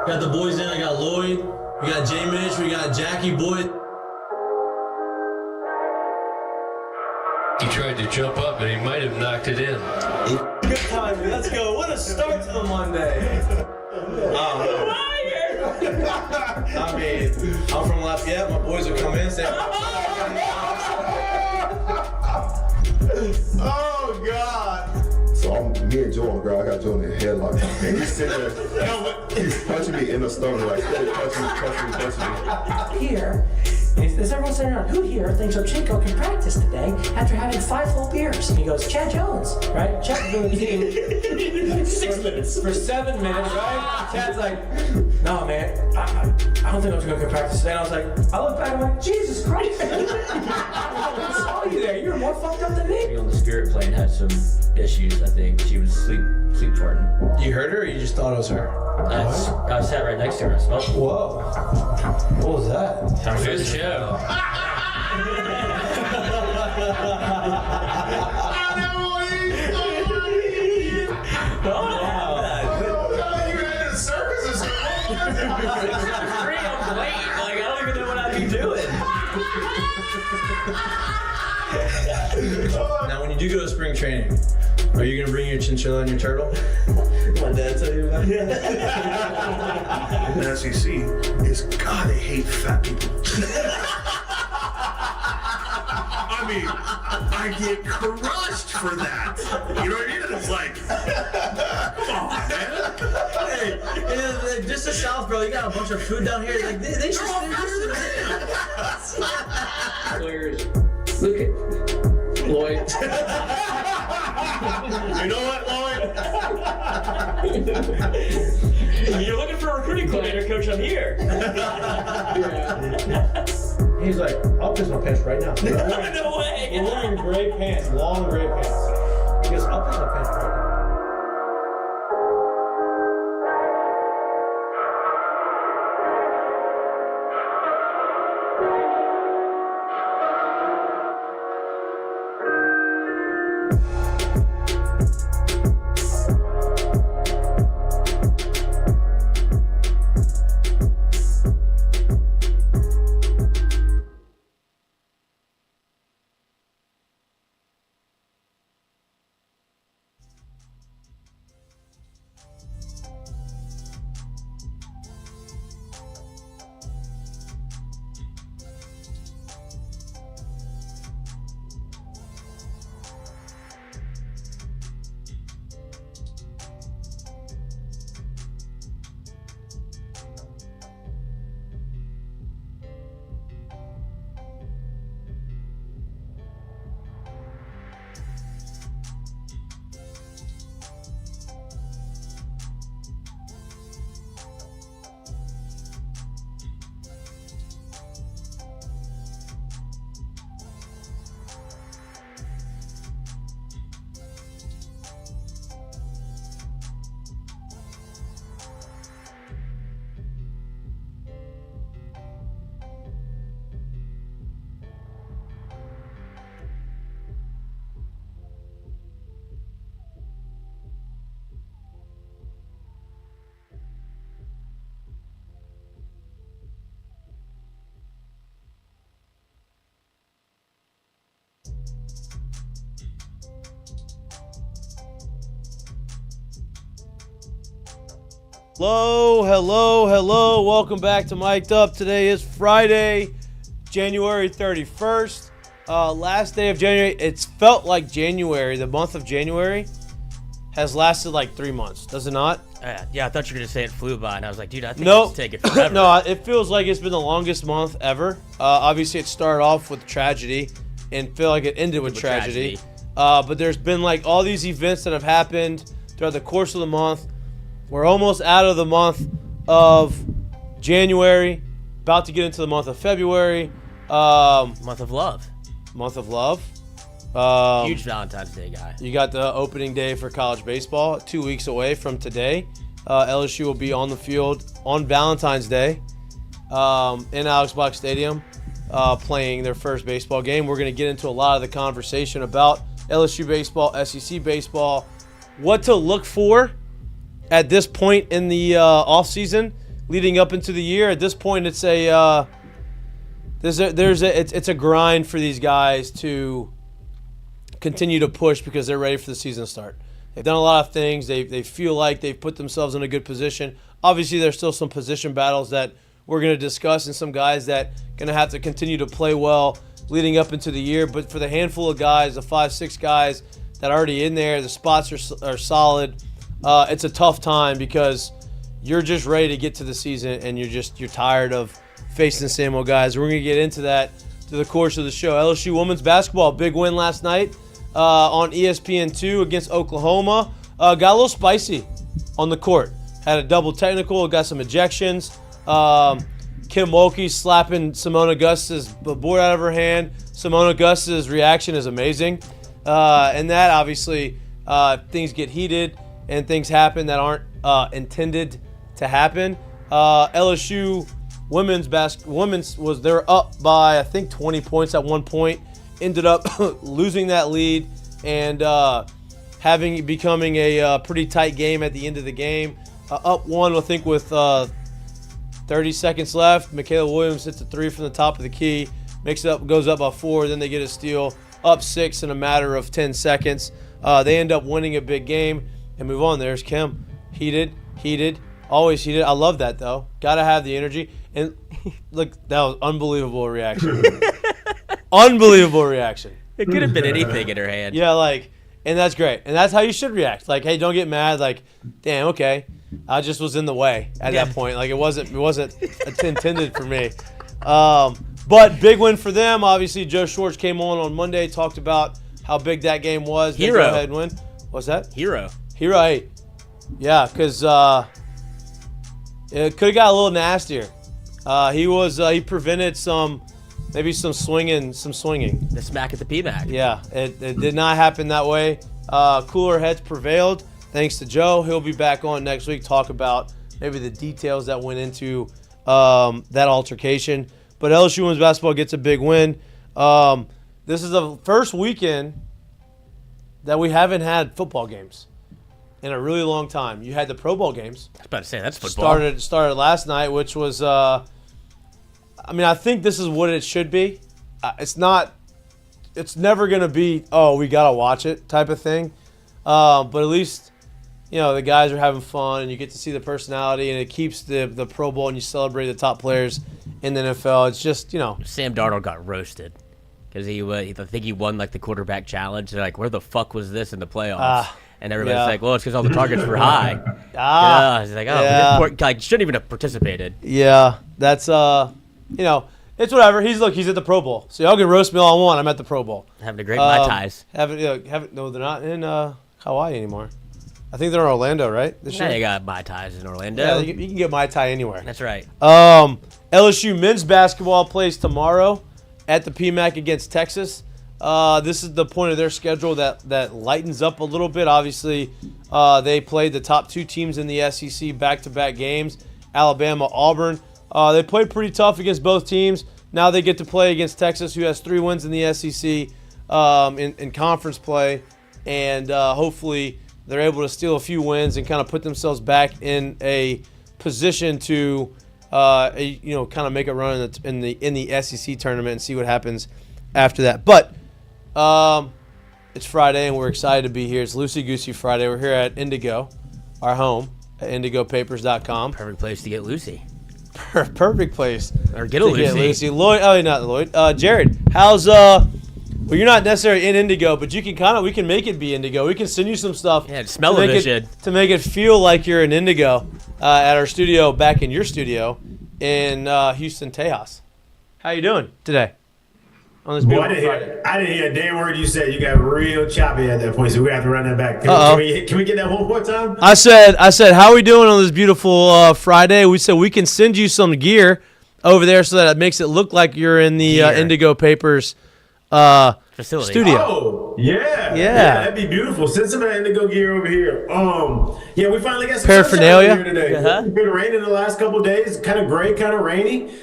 Got the boys in. I got Lloyd. We got J Mitch. We got Jackie Boy. He tried to jump up and he might have knocked it in. Good time. Let's go. What a start to the Monday. I mean, I'm from Lafayette. My boys will come in and say, oh, God. So me and Joe on the ground, I got Joe in the headlock. And he's sitting there, he's punching me in the stomach, like, punching me. Here, is everyone sitting around? Who here thinks Ochinko can practice today after having 5 full beers? And he goes, Chad Jones, right? Chad doing 6 minutes. For 7 minutes, right? Chad's like, no, man, I don't think Ochinko can practice today. And I was like, I look back and I'm like, Jesus Christ. I saw you there. You're more fucked up than me. On the spirit plane had some issues. I think she was sleep farting. you heard her or you just thought it was her? I sat right next to her. I smelled it. Whoa. What was that? Time for the show. Now, when you do go to spring training, are you gonna bring your chinchilla and your turtle? My dad tell you about it? The SEC is, God, they hate fat people. I mean, I get crushed for that. You know what I mean? It's like, come on, man. Hey, just the South, bro. You got a bunch of food down here. Like they should. Look at Lloyd. You know what, Lloyd? You're looking for a recruiting coordinator, coach. I'm here. He's like, I'll piss my pants right now. No way. We're wearing gray pants, long gray pants. He goes, I'll piss my pants right now. Hello. Welcome back to Mik'd Up. Today is Friday, January 31st. Last day of January. It's felt like January, the month of January, has lasted like 3 months. Does it not? Yeah, I thought you were going to say it flew by, and I was like, dude, I think Nope. it's taken forever. No, it feels like it's been the longest month ever. Obviously, it started off with tragedy and feel like it ended with tragedy. But there's been like all these events that have happened throughout the course of the month. We're almost out of the month of January, about to get into the month of February. Month of love. Month of love. Huge Valentine's Day guy. You got the opening day for college baseball 2 weeks away from today. LSU will be on the field on Valentine's Day in Alex Box Stadium playing their first baseball game. We're going to get into a lot of the conversation about LSU baseball, SEC baseball, what to look for at this point in the offseason leading up into the year. At this point, it's a grind for these guys to continue to push because they're ready for the season to start. They've done a lot of things. They feel like they've put themselves in a good position. Obviously, there's still some position battles that we're going to discuss and some guys that are going to have to continue to play well leading up into the year. But for the handful of guys, the 5-6 guys that are already in there, the spots are solid. It's a tough time because you're just ready to get to the season and you're tired of facing the same old guys. We're going to get into that through the course of the show. LSU women's basketball, big win last night on ESPN2 against Oklahoma. Got a little spicy on the court. Had a double technical, got some ejections. Kim Mulkey slapping Simone Augustus' board out of her hand. Simone Augustus' reaction is amazing. And that obviously things get heated and things happen that aren't intended to happen. LSU women's was they're up by I think 20 points at one point. Ended up losing that lead and becoming a pretty tight game at the end of the game. Up one, I think, with 30 seconds left. Michaela Williams hits a three from the top of the key, goes up by 4. Then they get a steal, up 6 in a matter of 10 seconds. They end up winning a big game and move on. There's Kim, heated, always heated. I love that though. Gotta have the energy. And look, that was unbelievable reaction. Unbelievable reaction. It could have been anything in her hand. Yeah, and that's great. And that's how you should react. Like, hey, don't get mad. Like, damn, okay. I just was in the way at that point. Like, it wasn't intended for me. But big win for them. Obviously, Joe Schwartz came on Monday, talked about how big that game was. They go ahead and win. What's that? Hero, hey. Yeah, because it could have got a little nastier. He prevented some swinging. the smack at the PMAC. Yeah, it did not happen that way. Cooler heads prevailed. Thanks to Joe. He'll be back on next week, talk about maybe the details that went into that altercation. But LSU women's basketball gets a big win. This is the first weekend that we haven't had football games in a really long time. You had the Pro Bowl games. I was about to say, that's football. Started last night, which was, I think this is what it should be. It's never going to be, we got to watch it type of thing. But at least, the guys are having fun and you get to see the personality and it keeps the Pro Bowl and you celebrate the top players in the NFL. It's just, Sam Darnold got roasted because I think he won the quarterback challenge. They're like, where the fuck was this in the playoffs? And everybody's like, well, it's because all the targets were high. He's like, you shouldn't even have participated. Yeah, that's, it's whatever. He's at the Pro Bowl. So y'all can roast me all I want. I'm at the Pro Bowl. Having a great Mai Tais. No, they're not in Hawaii anymore. I think they're in Orlando, right? This year? They got Mai Tais in Orlando. Yeah, you can get Mai Tai anywhere. That's right. LSU men's basketball plays tomorrow at the PMAC against Texas. This is the point of their schedule that lightens up a little bit. Obviously, they played the top 2 teams in the SEC back-to-back games, Alabama, Auburn. They played pretty tough against both teams. Now they get to play against Texas, who has 3 wins in the SEC in conference play. And hopefully they're able to steal a few wins and kind of put themselves back in a position to kind of make a run in the SEC tournament and see what happens after that. But it's Friday and we're excited to be here. It's Loosey Goosey Friday. We're here at Indigo, our home at indigopapers.com. Perfect place to get Lucy. Perfect place. Or get a Lucy. Lloyd, not Lloyd. Jared, how's well, you're not necessarily in Indigo, but we can make it be Indigo. We can send you some stuff. Yeah, smell-o-vision. To make it feel like you're in Indigo at our studio, back in your studio in Houston, Tejas. How you doing today? On this beautiful Friday. I didn't hear a damn word you said. You got real choppy at that point, so we have to run that back. Can we get that one more time? I said, how are we doing on this beautiful Friday? We said we can send you some gear over there so that it makes it look like you're in the Indigo Papers facility studio. Oh, yeah, that'd be beautiful. Send some of that Indigo gear over here. We finally got some paraphernalia here today. It's been raining the last couple of days. Kind of gray, kind of rainy.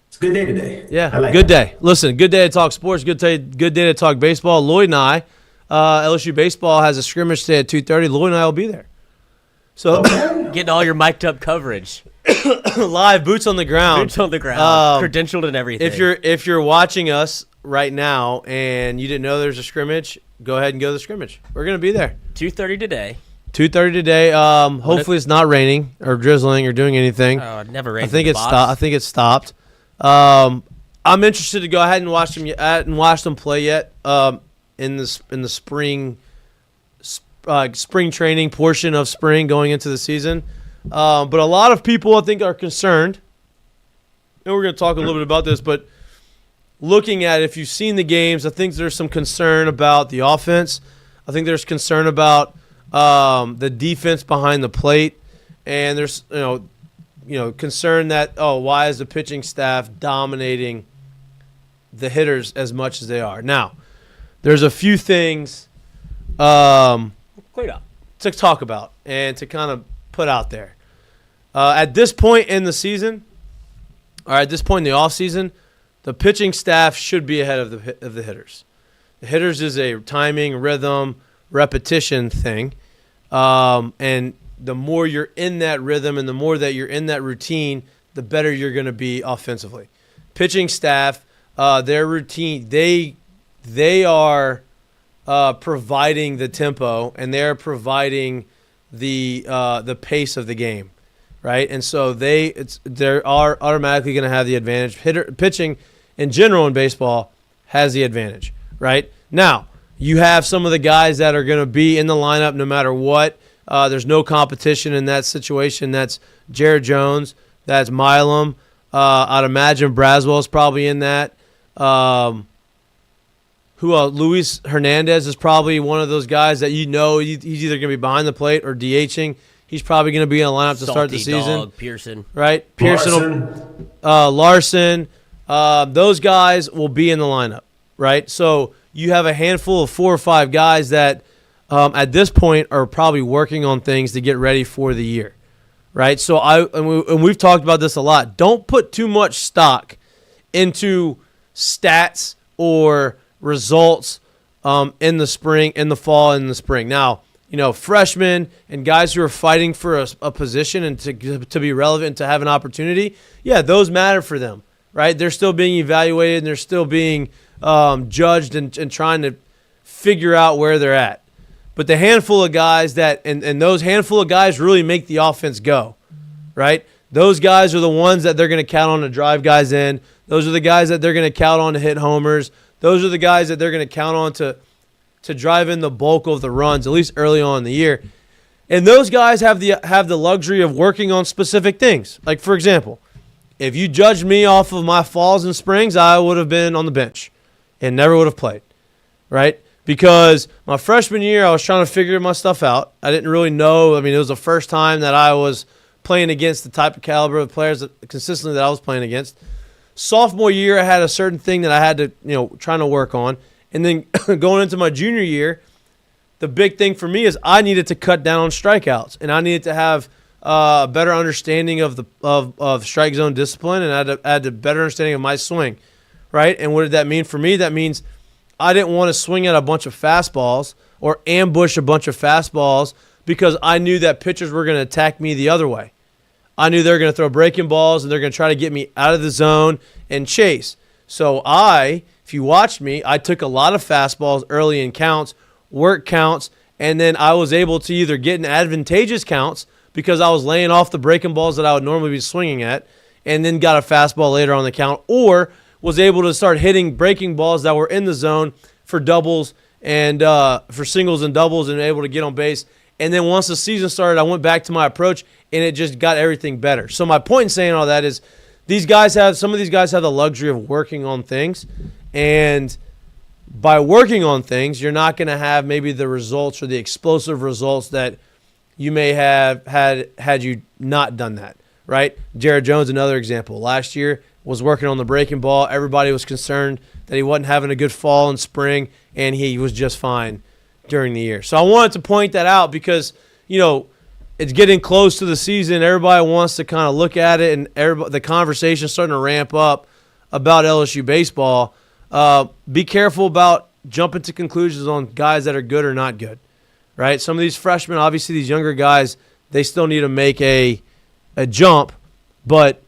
It's a good day today. Yeah, good day. Listen, good day to talk sports. Good day to talk baseball. Lloyd and I, LSU baseball has a scrimmage today at 2:30. Lloyd and I will be there. So getting all your mic'd up coverage. live boots on the ground. Boots on the ground, credentialed and everything. If you're watching us right now and you didn't know there's a scrimmage, go ahead and go to the scrimmage. We're gonna be there. 2:30 today. 2:30 today. Hopefully it's not raining or drizzling or doing anything. Oh, it never rains. I think it's stopped. I'm interested to go ahead and watch them play yet. In the spring training portion of spring going into the season. But a lot of people I think are concerned. And we're going to talk a little bit about this, but looking at if you've seen the games, I think there's some concern about the offense. I think there's concern about the defense behind the plate, and there's concern that why is the pitching staff dominating the hitters as much as they are? Now, there's a few things to talk about and to kind of put out there. At this point in the season, or at this point in the offseason, the pitching staff should be ahead of the hitters. The hitters is a timing, rhythm, repetition thing. And the more you're in that rhythm and the more that you're in that routine, the better you're going to be offensively. Pitching staff, their routine, they are providing the tempo and they're providing the pace of the game, right? And so they are automatically going to have the advantage. Pitching in general in baseball has the advantage, right? Now, you have some of the guys that are going to be in the lineup no matter what. There's no competition in that situation. That's Jared Jones. That's Milam. I'd imagine Braswell's probably in that. Who else? Luis Hernandez is probably one of those guys that he's either going to be behind the plate or DHing. He's probably going to be in the lineup to start the season. Dog, Pearson. Right? Larson. Those guys will be in the lineup, right? So you have a handful of 4 or 5 guys that at this point are probably working on things to get ready for the year, right? So we've talked about this a lot. Don't put too much stock into stats or results in the spring, in the fall, and in the spring. Now, freshmen and guys who are fighting for a position and to be relevant and to have an opportunity, yeah, those matter for them, right? They're still being evaluated and they're still being judged and trying to figure out where they're at. But the handful of guys and those handful of guys really make the offense go, right? Those guys are the ones that they're going to count on to drive guys in. Those are the guys that they're going to count on to hit homers. Those are the guys that they're going to count on to drive in the bulk of the runs, at least early on in the year. And those guys have the luxury of working on specific things. Like, for example, if you judged me off of my falls and springs, I would have been on the bench and never would have played, right? Because my freshman year, I was trying to figure my stuff out. I didn't really know. I mean, it was the first time that I was playing against the type of caliber of players consistently that I was playing against. Sophomore year, I had a certain thing that I had to, trying to work on. And then going into my junior year, the big thing for me is I needed to cut down on strikeouts. And I needed to have a better understanding of strike zone discipline, and I had a better understanding of my swing, right? And what did that mean for me? That means I didn't want to swing at a bunch of fastballs or ambush a bunch of fastballs because I knew that pitchers were going to attack me the other way. I knew they were going to throw breaking balls and they're going to try to get me out of the zone and chase. So if you watched me, I took a lot of fastballs early in counts, work counts, and then I was able to either get in advantageous counts because I was laying off the breaking balls that I would normally be swinging at and then got a fastball later on the count, or was able to start hitting breaking balls that were in the zone for doubles and for singles and doubles and able to get on base. And then once the season started, I went back to my approach, and it just got everything better. So my point in saying all that is some of these guys have the luxury of working on things. And by working on things, you're not going to have maybe the results or the explosive results that you may have had you not done that, right? Jared Jones, another example. Last year was working on the breaking ball. Everybody was concerned that he wasn't having a good fall in spring, and he was just fine during the year. So I wanted to point that out because, it's getting close to the season. Everybody wants to kind of look at it, and the conversation's starting to ramp up about LSU baseball. Be careful about jumping to conclusions on guys that are good or not good, right? Some of these freshmen, obviously these younger guys, they still need to make a jump, but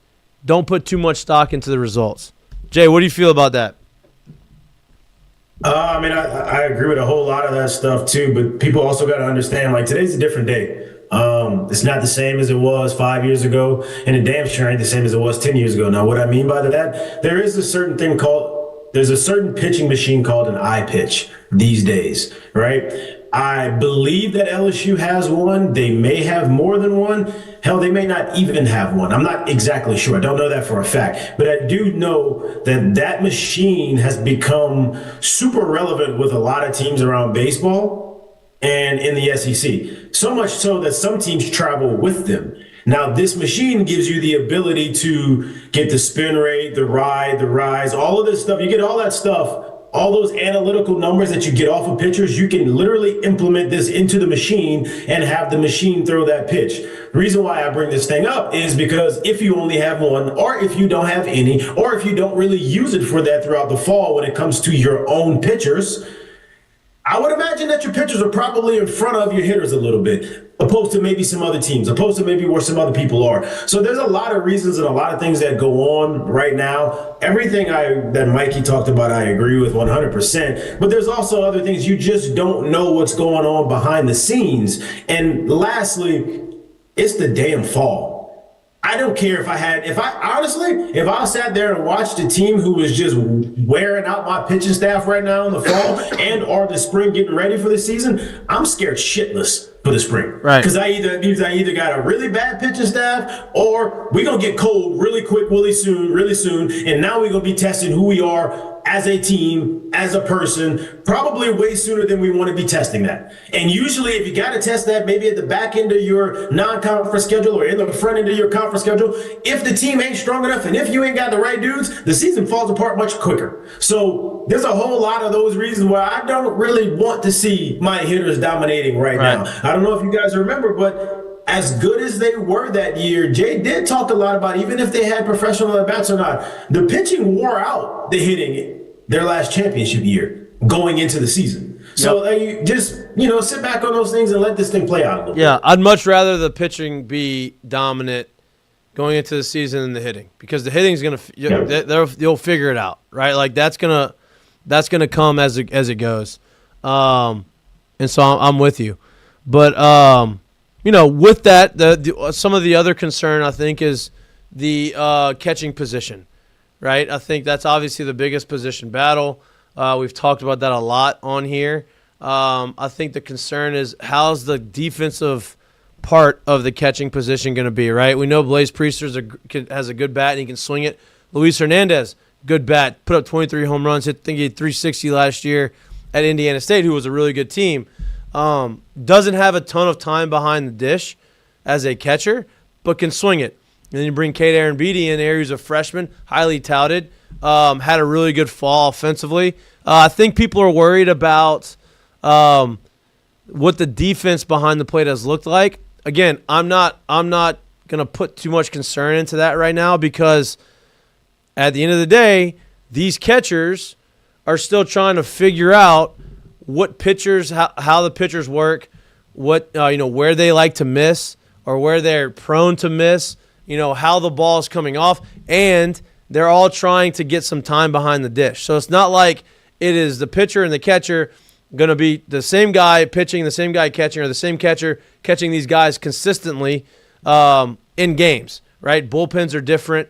don't put too much stock into the results. Jay, what do you feel about that? I mean, I agree with a whole lot of that stuff too, but people also got to understand, like, today's a different day. It's not the same as it was 5 years ago, and it damn sure ain't the same as it was 10 years ago. Now, what I mean by that, there's a certain pitching machine called an eye pitch these days, right? I believe that LSU has one. They may have more than one. Hell, they may not even have one. I'm not exactly sure. I don't know that for a fact. But I do know that that machine has become super relevant with a lot of teams around baseball and in the SEC. So much so that some teams travel with them. Now, this machine gives you the ability to get the spin rate, the ride, the rise, all of this stuff. You get all that stuff. All those analytical numbers that you get off of pitchers, you can literally implement this into the machine and have the machine throw that pitch. The reason why I bring this thing up is because if you only have one, or if you don't have any, or if you don't really use it for that throughout the fall when it comes to your own pitchers, I would imagine that your pitchers are probably in front of your hitters a little bit, opposed to maybe some other teams, opposed to maybe where some other people are. So there's a lot of reasons and a lot of things that go on right now. Everything that Mikey talked about, I agree with 100%. But there's also other things you just don't know what's going on behind the scenes. And lastly, it's the damn fall. I don't care if I sat there and watched a team who was just wearing out my pitching staff right now in the fall and or the spring getting ready for the season, I'm scared shitless for the spring. Right. Because I either got a really bad pitching staff or we're going to get cold really quick, really soon. And now we're going to be testing who we are as a team, as a person, probably way sooner than we want to be testing that. And usually if you got to test that maybe at the back end of your non-conference schedule or in the front end of your conference schedule, if the team ain't strong enough and if you ain't got the right dudes, the season falls apart much quicker. So there's a whole lot of those reasons why I don't really want to see my hitters dominating right now. I don't know if you guys remember, but as good as they were that year, Jay did talk a lot about even if they had professional at-bats or not, the pitching wore out the hitting their last championship year going into the season. So you just, sit back on those things and let this thing play out a little bit. Yeah, I'd much rather the pitching be dominant going into the season than the hitting, because the hitting's going to you'll figure it out, right? Like that's going to come as it goes. And so I'm with you. But with that, some of the other concern, I think, is the catching position, right? I think that's obviously the biggest position battle. We've talked about that a lot on here. I think the concern is how's the defensive part of the catching position going to be, right? We know Blaze Priester has a good bat and he can swing it. Luis Hernandez, good bat, put up 23 home runs, he had 360 last year at Indiana State, who was a really good team. Doesn't have a ton of time behind the dish as a catcher, but can swing it. And then you bring Kate Aaron Beatty in there, who's a freshman, highly touted, had a really good fall offensively. I think people are worried about what the defense behind the plate has looked like. Again, I'm not going to put too much concern into that right now, because at the end of the day, these catchers are still trying to figure out what pitchers, how the pitchers work, what where they like to miss or where they're prone to miss, how the ball is coming off, and they're all trying to get some time behind the dish. So it's not like it is the pitcher and the catcher going to be the same guy pitching, the same guy catching, or the same catcher catching these guys consistently in games, right? Bullpens are different.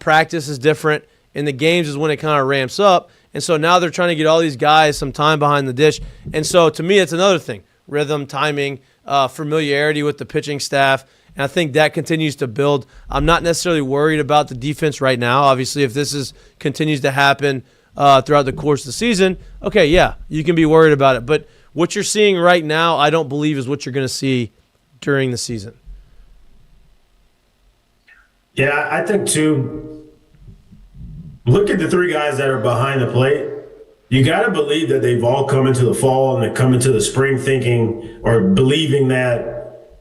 Practice is different. In the games is when it kind of ramps up. And so now they're trying to get all these guys some time behind the dish. And so to me, it's another thing. Rhythm, timing, familiarity with the pitching staff. And I think that continues to build. I'm not necessarily worried about the defense right now. Obviously, if this continues to happen throughout the course of the season, okay, yeah, you can be worried about it. But what you're seeing right now, I don't believe is what you're going to see during the season. Yeah, I think too. Look at the three guys that are behind the plate. You got to believe that they've all come into the fall and they come into the spring thinking or believing that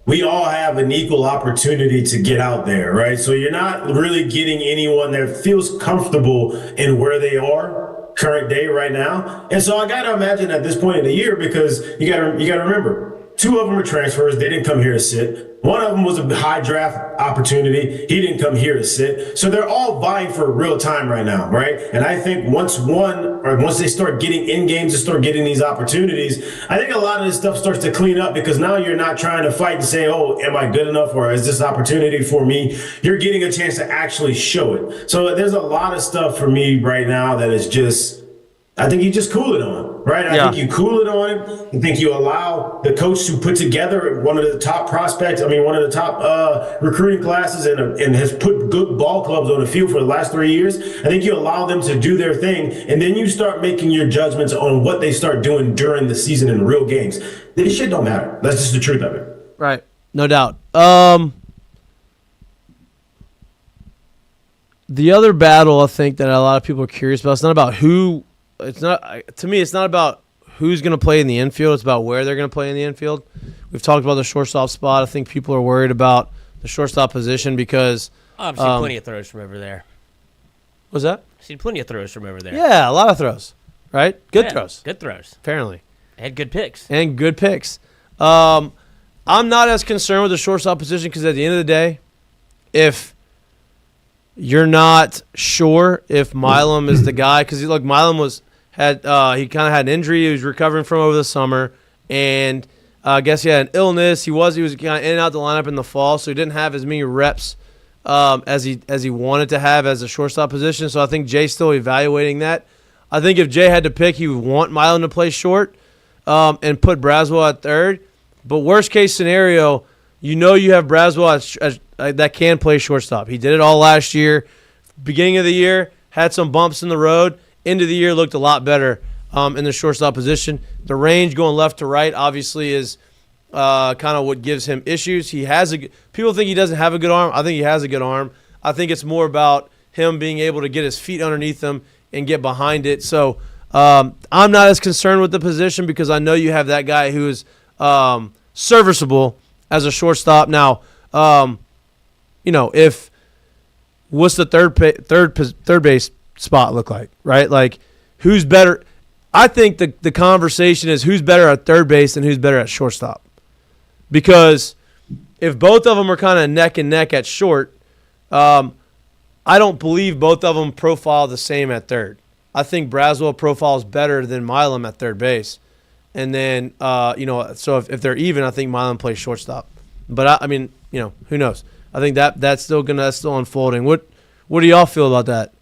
we all have an equal opportunity to get out there, right? So you're not really getting anyone that feels comfortable in where they are current day right now. And so I got to imagine at this point in the year, because you got to remember, 2 of them are transfers. They didn't come here to sit. One of them was a high draft opportunity. He didn't come here to sit. So they're all vying for real time right now, right? And I think once they start getting in games and start getting these opportunities, I think a lot of this stuff starts to clean up because now you're not trying to fight and say, oh, am I good enough or is this opportunity for me? You're getting a chance to actually show it. So there's a lot of stuff for me right now that is just, I think you just cool it on, right? I think you cool it on him. I think you allow the coach to put together one of the top recruiting classes and has put good ball clubs on the field for the last 3 years. I think you allow them to do their thing, and then you start making your judgments on what they start doing during the season in real games. This shit don't matter. That's just the truth of it. Right. No doubt. The other battle I think that a lot of people are curious about, it's not about who. It's not, to me, it's not about who's going to play in the infield. It's about where they're going to play in the infield. We've talked about the shortstop spot. I think people are worried about the shortstop position because I've seen plenty of throws from over there. What's that? I've seen plenty of throws from over there. Yeah, a lot of throws, right? Good throws. Good throws. Apparently. Had good picks. And good picks. I'm not as concerned with the shortstop position because at the end of the day, if you're not sure if Milam is the guy, because Milam he kind of had an injury he was recovering from over the summer, and I guess he had an illness. He was kind of in and out the lineup in the fall, so he didn't have as many reps as he wanted to have as a shortstop position. So I think Jay's still evaluating that. I think if Jay had to pick, he would want Milam to play short and put Braswell at third. But worst case scenario, you have Braswell that can play shortstop. He did it all last year. Beginning of the year, had some bumps in the road. End of the year looked a lot better in the shortstop position. The range going left to right obviously is kind of what gives him issues. People think he doesn't have a good arm. I think he has a good arm. I think it's more about him being able to get his feet underneath him and get behind it. So I'm not as concerned with the position because I know you have that guy who is serviceable as a shortstop. Now, what's the third base spot look like, right? Like, who's better? I think the conversation is who's better at third base and who's better at shortstop. Because if both of them are kind of neck and neck at short, I don't believe both of them profile the same at third. I think Braswell profiles better than Milam at third base. And then, so if they're even, I think Milam plays shortstop. But, who knows? I think that's still unfolding. What do y'all feel about that?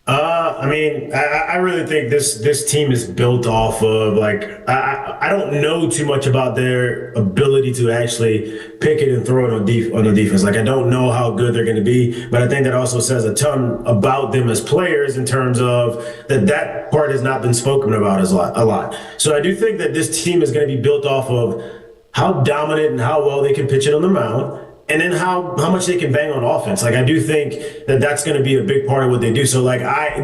I really think this team is built off of I don't know too much about their ability to actually pick it and throw it on the defense. I don't know how good they're going to be, but I think that also says a ton about them as players in terms of that part has not been spoken about a lot. So I do think that this team is going to be built off of how dominant and how well they can pitch it on the mound. And then how much they can bang on offense. I do think that's going to be a big part of what they do. So,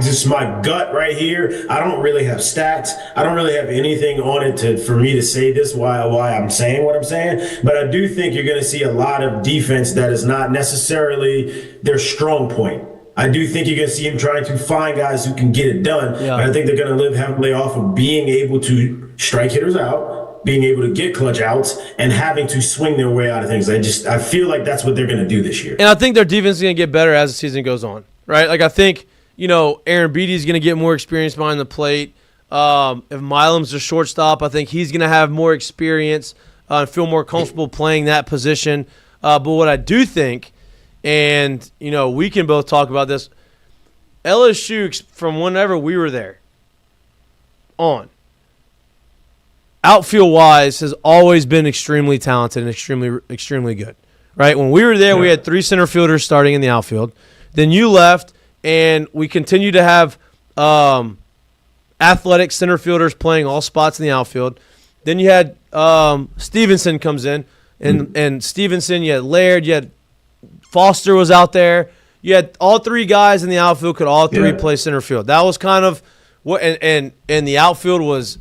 just my gut right here, I don't really have stats. I don't really have anything on it for me to say this, why I'm saying what I'm saying. But I do think you're going to see a lot of defense that is not necessarily their strong point. I do think you're going to see him trying to find guys who can get it done. Yeah. But I think they're going to live heavily off of being able to strike hitters out, being able to get clutch outs, and having to swing their way out of things. I feel like that's what they're going to do this year. And I think their defense is going to get better as the season goes on, right? I think, Aaron Beatty is going to get more experience behind the plate. If Milam's a shortstop, I think he's going to have more experience and feel more comfortable playing that position. But what I do think, and, we can both talk about this, LSU, from whenever we were there on, outfield-wise, has always been extremely talented and extremely good, right? When we were there, we had 3 center fielders starting in the outfield. Then you left, and we continued to have athletic center fielders playing all spots in the outfield. Then you had Stevenson comes in, and Stevenson, you had Laird, you had Foster was out there. You had all 3 guys in the outfield could all 3 play center field. That was kind of what, and the outfield was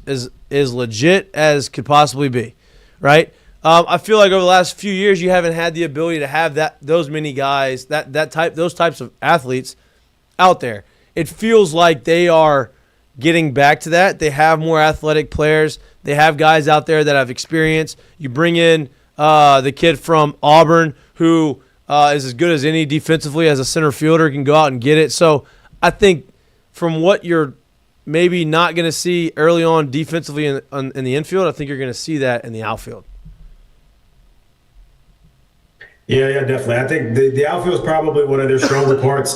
as legit as could possibly be, right? I feel like over the last few years you haven't had the ability to have those many guys, those types of athletes out there. It feels like they are getting back to that. They have more athletic players. They have guys out there that have experience. You bring in the kid from Auburn who is as good as any defensively as a center fielder, can go out and get it. So I think from what you're maybe not going to see early on defensively in the infield, I think you're going to see that in the outfield. Yeah, definitely. I think the outfield is probably one of their stronger parts.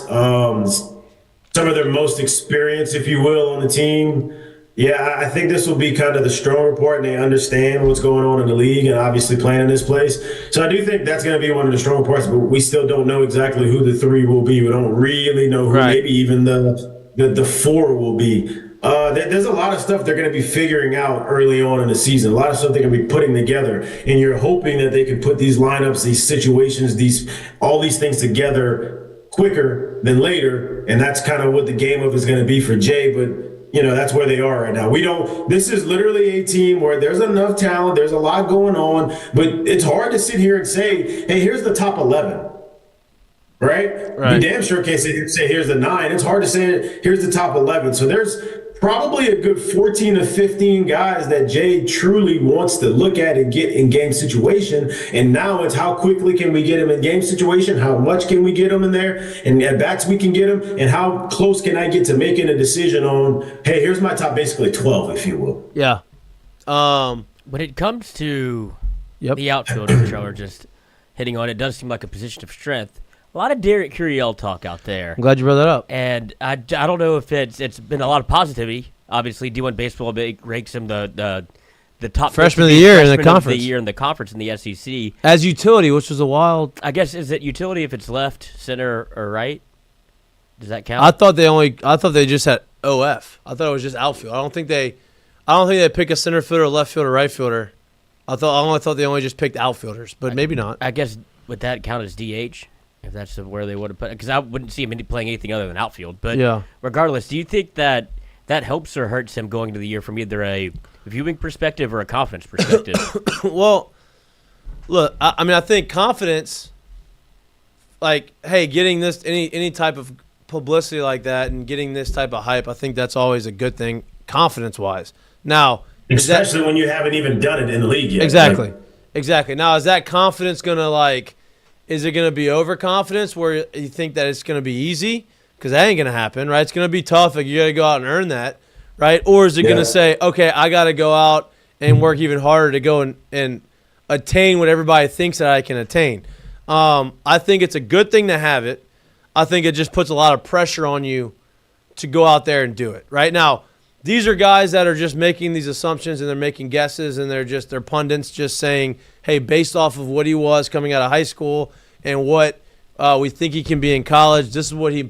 Some of their most experience, if you will, on the team. Yeah, I think this will be kind of the stronger part, and they understand what's going on in the league and obviously playing in this place. So I do think that's going to be one of the stronger parts, but we still don't know exactly who the three will be. We don't really know who maybe even the four will be. There's a lot of stuff they're going to be figuring out early on in the season. A lot of stuff they're going to be putting together, and you're hoping that they can put these lineups, these situations, all these things together quicker than later, and that's kind of what the game of is going to be for Jay. But that's where they are right now. This is literally a team where there's enough talent, there's a lot going on, but it's hard to sit here and say, hey, here's the top 11. Right? You damn sure can't say here's the 9. It's hard to say here's the top 11. So there's probably a good 14 to 15 guys that Jay truly wants to look at and get in game situation. And now it's how quickly can we get him in game situation? How much can we get him in there? And at bats we can get him. And how close can I get to making a decision on, hey, here's my top basically 12, if you will. Yeah. When it comes to the outfield, which I were just hitting on, it does seem like a position of strength. A lot of Derek Curiel talk out there. I'm glad you brought that up. And I don't know if it's been a lot of positivity. Obviously, D1 Baseball ranks him the top freshman of the year in the conference in the SEC. As utility, which was a wild. I guess, is it utility if it's left, center, or right? Does that count? I thought they just had OF. I thought it was just outfield. I don't think they pick a center fielder, left fielder, right fielder. I thought they only just picked outfilders, but maybe not. I guess would that count as DH? If that's where they would have put it, because I wouldn't see him playing anything other than outfield. But regardless, do you think that helps or hurts him going into the year from either a viewing perspective or a confidence perspective? Well, look, I think confidence, like, hey, getting this any type of publicity like that and getting this type of hype, I think that's always a good thing, confidence-wise. Now, especially when you haven't even done it in the league yet. Exactly. Now, is that confidence gonna is it going to be overconfidence where you think that it's going to be easy? Because that ain't going to happen, right? It's going to be tough. Like, you got to go out and earn that, right? Or is it going to say, okay, I got to go out and work even harder to go and attain what everybody thinks that I can attain? I think it's a good thing to have it. I think it just puts a lot of pressure on you to go out there and do it, right? Now, these are guys that are just making these assumptions and they're making guesses and they're pundits just saying, hey, based off of what he was coming out of high school and what we think he can be in college, this is what he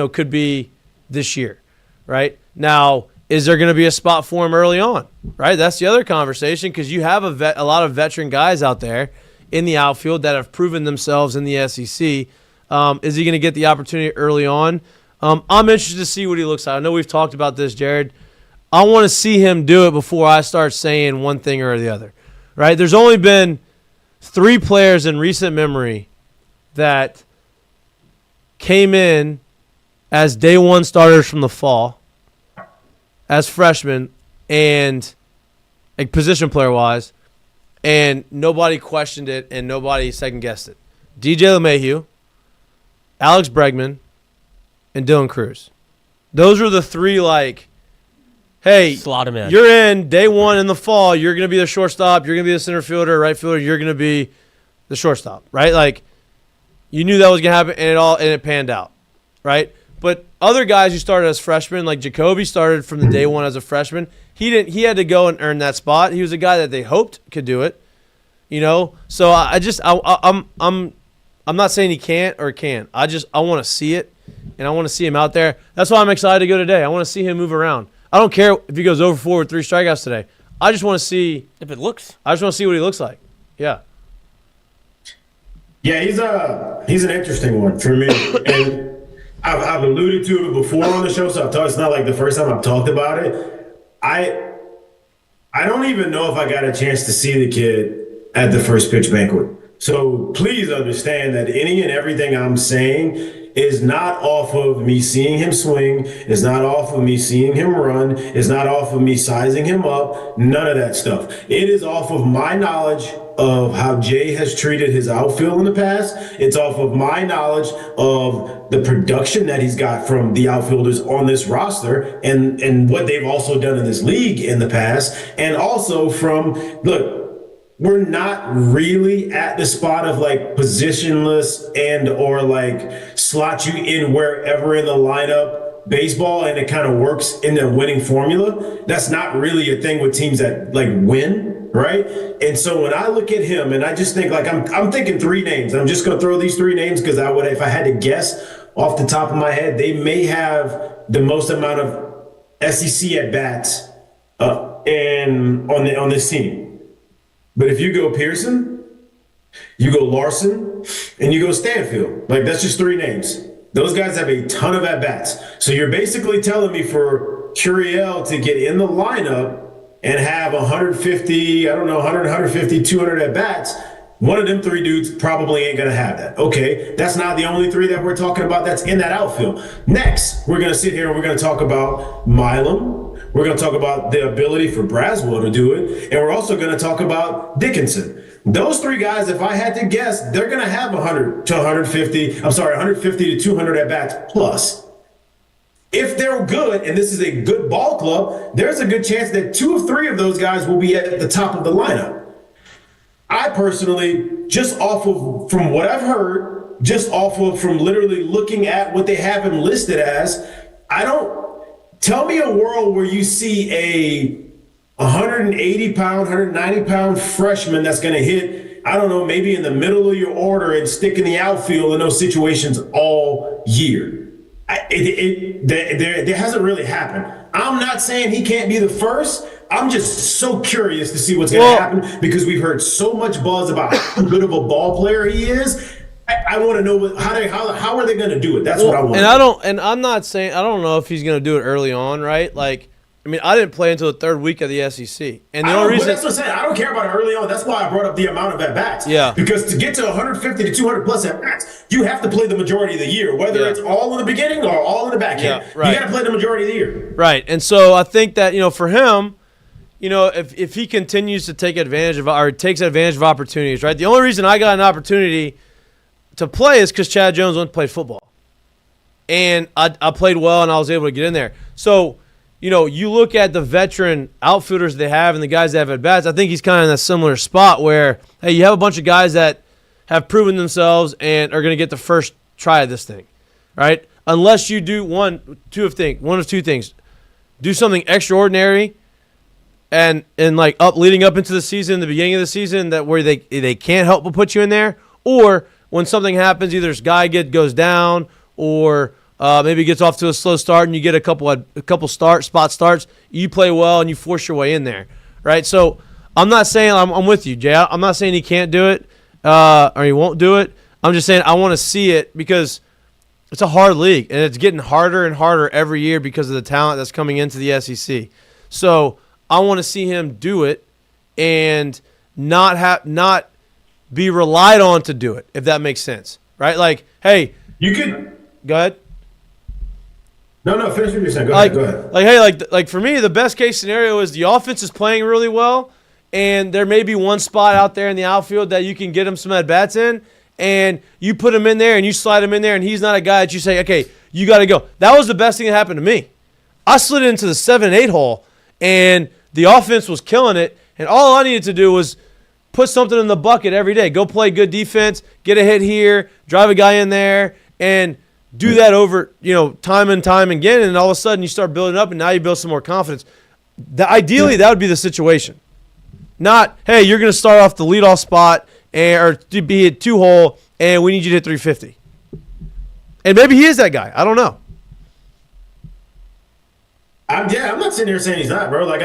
could be this year, right? Now, is there going to be a spot for him early on, right? That's the other conversation because you have a lot of veteran guys out there in the outfield that have proven themselves in the SEC. Is he going to get the opportunity early on? I'm interested to see what he looks like. I know we've talked about this, Jared. I want to see him do it before I start saying one thing or the other, right? There's only been 3 players in recent memory that came in as day one starters from the fall as freshmen and like position player-wise, and nobody questioned it and nobody second-guessed it. DJ LeMahieu, Alex Bregman, and Dylan Cruz. Those are the 3, hey, slot him in. You're in day one in the fall. You're going to be the shortstop. You're going to be the center fielder, right fielder. You're going to be the shortstop, right? You knew that was going to happen, and it panned out, right? But other guys who started as freshmen, like Jacoby started from the day one as a freshman. He had to go and earn that spot. He was a guy that they hoped could do it, So I'm not saying he can't or can. I want to see it. And I want to see him out there. That's why I'm excited to go today. I want to see him move around. I don't care if he goes over 4 with 3 strikeouts today. I just want to see if it looks. I just want to see what he looks like. Yeah. Yeah, he's an interesting one for me. And I've alluded to it before on the show, so it's not like the first time I've talked about it. I don't even know if I got a chance to see the kid at the first pitch banquet. So please understand that any and everything I'm saying is not off of me seeing him swing. It's not off of me seeing him run. It's not off of me sizing him up. None of that stuff. It is off of my knowledge of how Jay has treated his outfield in the past. It's off of my knowledge of the production that he's got from the outfielders on this roster and what they've also done in this league in the past. And also from, look, we're not really at the spot of like positionless and or like slot you in wherever in the lineup baseball and it kind of works in the winning formula. That's not really a thing with teams that like win, right? And so when I look at him and I just think like I'm thinking three names. I'm just gonna throw these three names because I would, if I had to guess off the top of my head, they may have the most amount of SEC at bats and on this team. But if you go Pearson, you go Larson, and you go Stanfield, like that's just three names. Those guys have a ton of at-bats. So you're basically telling me for Curiel to get in the lineup and have 150, 150, 200 at-bats, one of them three dudes probably ain't going to have that. Okay, that's not the only three that we're talking about that's in that outfield. Next, we're going to sit here and we're going to talk about Milam. We're going to talk about the ability for Braswell to do it. And we're also going to talk about Dickinson. Those three guys, if I had to guess, they're going to have 100 to 150, 150 to 200 at-bats plus. If they're good, and this is a good ball club, there's a good chance that two or three of those guys will be at the top of the lineup. I personally, just off of, from what I've heard, just off of from literally looking at what they have him listed as, tell me a world where you see a 180-pound, 190-pound freshman that's going to hit, I don't know, maybe in the middle of your order and stick in the outfield in those situations all year. There hasn't really happened. I'm not saying he can't be the first. I'm just so curious to see what's going to happen because we've heard so much buzz about how good of a ball player he is. I want to know how are they going to do it? That's what I want. I'm not saying I don't know if he's going to do it early on, right? Like, I mean, I didn't play until the third week of the SEC, and the only reason that's what I'm saying. I don't care about it early on. That's why I brought up the amount of at bats. Yeah. Because to get to 150 to 200 plus at bats, you have to play the majority of the year, whether it's all in the beginning or all in the back end. Right. You got to play the majority of the year. Right, and so I think that for him, if he continues to take advantage of or takes advantage of opportunities, right? The only reason I got an opportunity to play is because Chad Jones went to play football. And I played well and I was able to get in there. So, you look at the veteran outfielders they have and the guys that have at-bats, I think he's kind of in a similar spot where, hey, you have a bunch of guys that have proven themselves and are going to get the first try of this thing, right? Unless you do one of two things. Do something extraordinary and like leading up into the season, the beginning of the season, that where they can't help but put you in there, or when something happens, either this guy goes down or maybe gets off to a slow start and you get a couple spot starts, you play well and you force your way in there, right? So I'm not saying I'm with you, Jay. I'm not saying he can't do it or he won't do it. I'm just saying I want to see it because it's a hard league and it's getting harder and harder every year because of the talent that's coming into the SEC. So I want to see him do it and not be relied on to do it, if that makes sense, right? Like, hey, you could go ahead. No, finish what you're saying. Go ahead. Like, hey, like for me, the best case scenario is the offense is playing really well, and there may be one spot out there in the outfield that you can get him some at bats in, and you put him in there and you slide him in there, and he's not a guy that you say, okay, you got to go. That was the best thing that happened to me. I slid into the 7-8 hole, and the offense was killing it, and all I needed to do was put something in the bucket every day. Go play good defense, get a hit here, drive a guy in there, and do that over, time and time again, and all of a sudden you start building up, and now you build some more confidence. Ideally, that would be the situation. Not, hey, you're going to start off the leadoff spot or to be at 2-hole, and we need you to hit 350. And maybe he is that guy. I don't know. I'm not sitting here saying he's not, bro. Like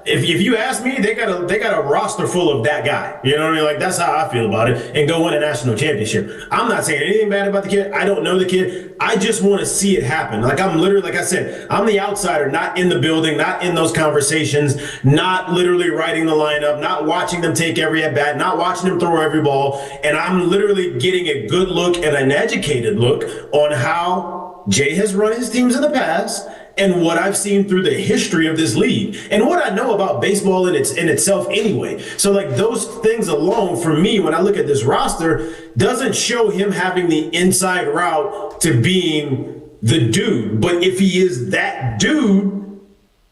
if you ask me, they got a roster full of that guy. You know what I mean? Like that's how I feel about it. And go win a national championship. I'm not saying anything bad about the kid. I don't know the kid. I just want to see it happen. Like I'm literally, like I said, I'm the outsider, not in the building, not in those conversations, not literally writing the lineup, not watching them take every at bat, not watching them throw every ball, and I'm literally getting a good look and an educated look on how Jay has run his teams in the past. And what I've seen through the history of this league and what I know about baseball in itself anyway. So like those things alone for me, when I look at this roster, doesn't show him having the inside route to being the dude. But if he is that dude,